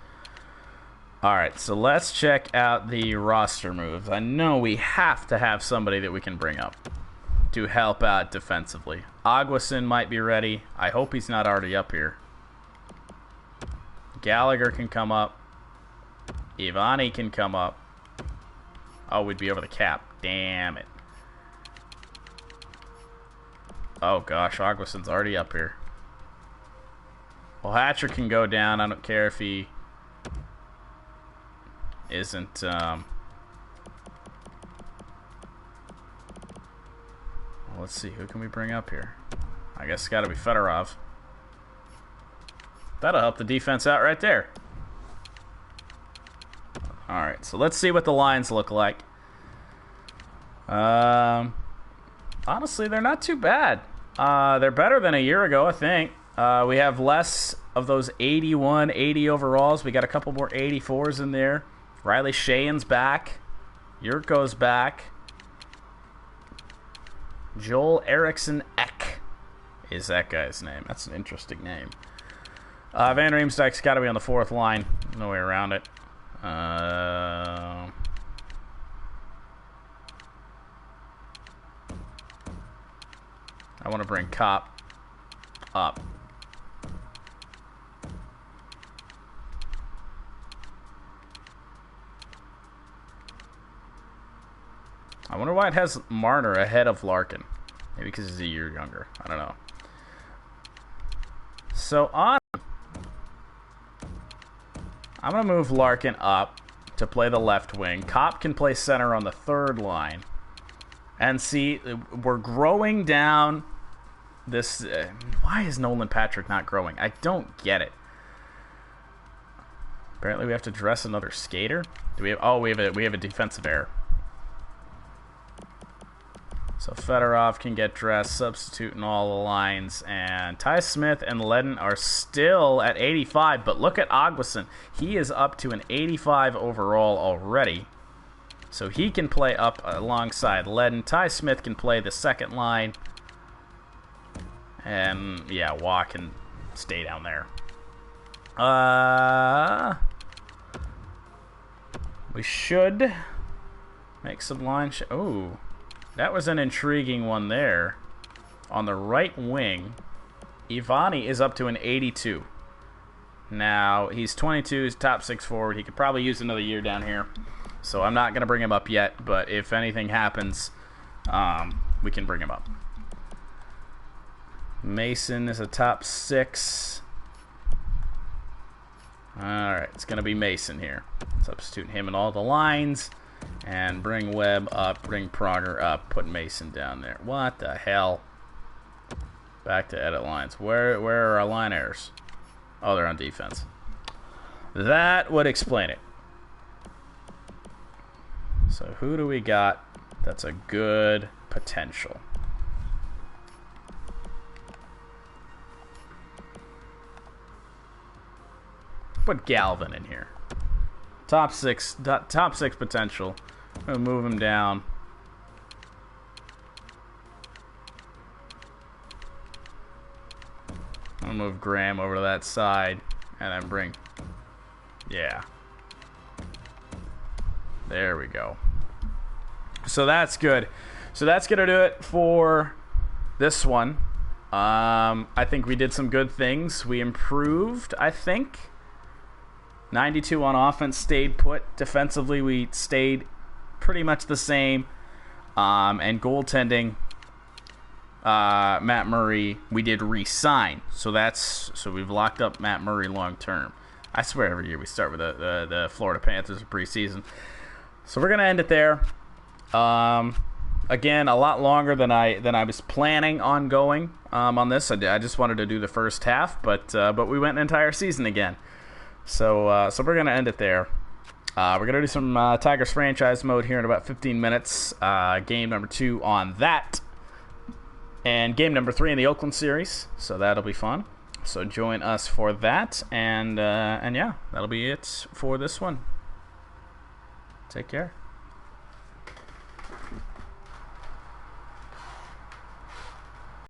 All right, so let's check out the roster moves. I know we have to have somebody that we can bring up to help out defensively. Aguasin might be ready. I hope he's not already up here. Gallagher can come up. Ivani can come up. Oh, we'd be over the cap. Damn it. Oh, gosh. Aguasin's already up here. Well, Hatcher can go down. I don't care if he isn't... Well, let's see. Who can we bring up here? I guess it's got to be Fedorov. That'll help the defense out right there. Alright, so let's see what the lines look like. Honestly, they're not too bad. They're better than a year ago, I think. We have less of those 81, 80 overalls. We got a couple more 84s in there. Riley Sheahan's back. Yurko's back. Joel Eriksson Ek is that guy's name. That's an interesting name. Van Riemsdyk's got to be on the fourth line. No way around it. I want to bring Cop up. I wonder why it has Marner ahead of Larkin. Maybe because he's a year younger. I don't know. So I'm going to move Larkin up to play the left wing. Cop can play center on the third line. And see, we're growing down this... why is Nolan Patrick not growing? I don't get it. Apparently we have to dress another skater. Do we have... Oh, we have a defensive error. So Fedorov can get dressed, substituting all the lines, and Ty Smith and Ledden are still at 85, but look at Aguasin. He is up to an 85 overall already, so he can play up alongside Ledden. Ty Smith can play the second line, and yeah, Waugh can stay down there. We should make some line... Oh... That was an intriguing one there. On the right wing, Ivani is up to an 82. Now, he's 22, he's top 6 forward. He could probably use another year down here. So I'm not going to bring him up yet, but if anything happens, we can bring him up. Mason is a top 6. Alright, it's going to be Mason here. Substitute him in all the lines. And bring Webb up, bring Pronger up, put Mason down there. What the hell? Back to edit lines. Where are our line errors? Oh, they're on defense. That would explain it. So who do we got that's a good potential? Put Galvin in here. Top six potential. I'm gonna move him down. I'll move Graham over to that side and then bring. Yeah. There we go. So that's good. So that's gonna do it for this one. I think we did some good things. We improved, I think. 92 on offense, stayed put. Defensively, we stayed pretty much the same. And goaltending, Matt Murray, we did re-sign. So we've locked up Matt Murray long term. I swear every year we start with the Florida Panthers preseason. So we're gonna end it there. Again, a lot longer than I was planning on going on this. I just wanted to do the first half, but we went an entire season again. So we're gonna end it there. We're gonna do some Tigers franchise mode here in about 15 minutes. Game number 2 on that, and game number 3 in the Oakland series. So that'll be fun. So join us for that, and yeah, that'll be it for this one. Take care.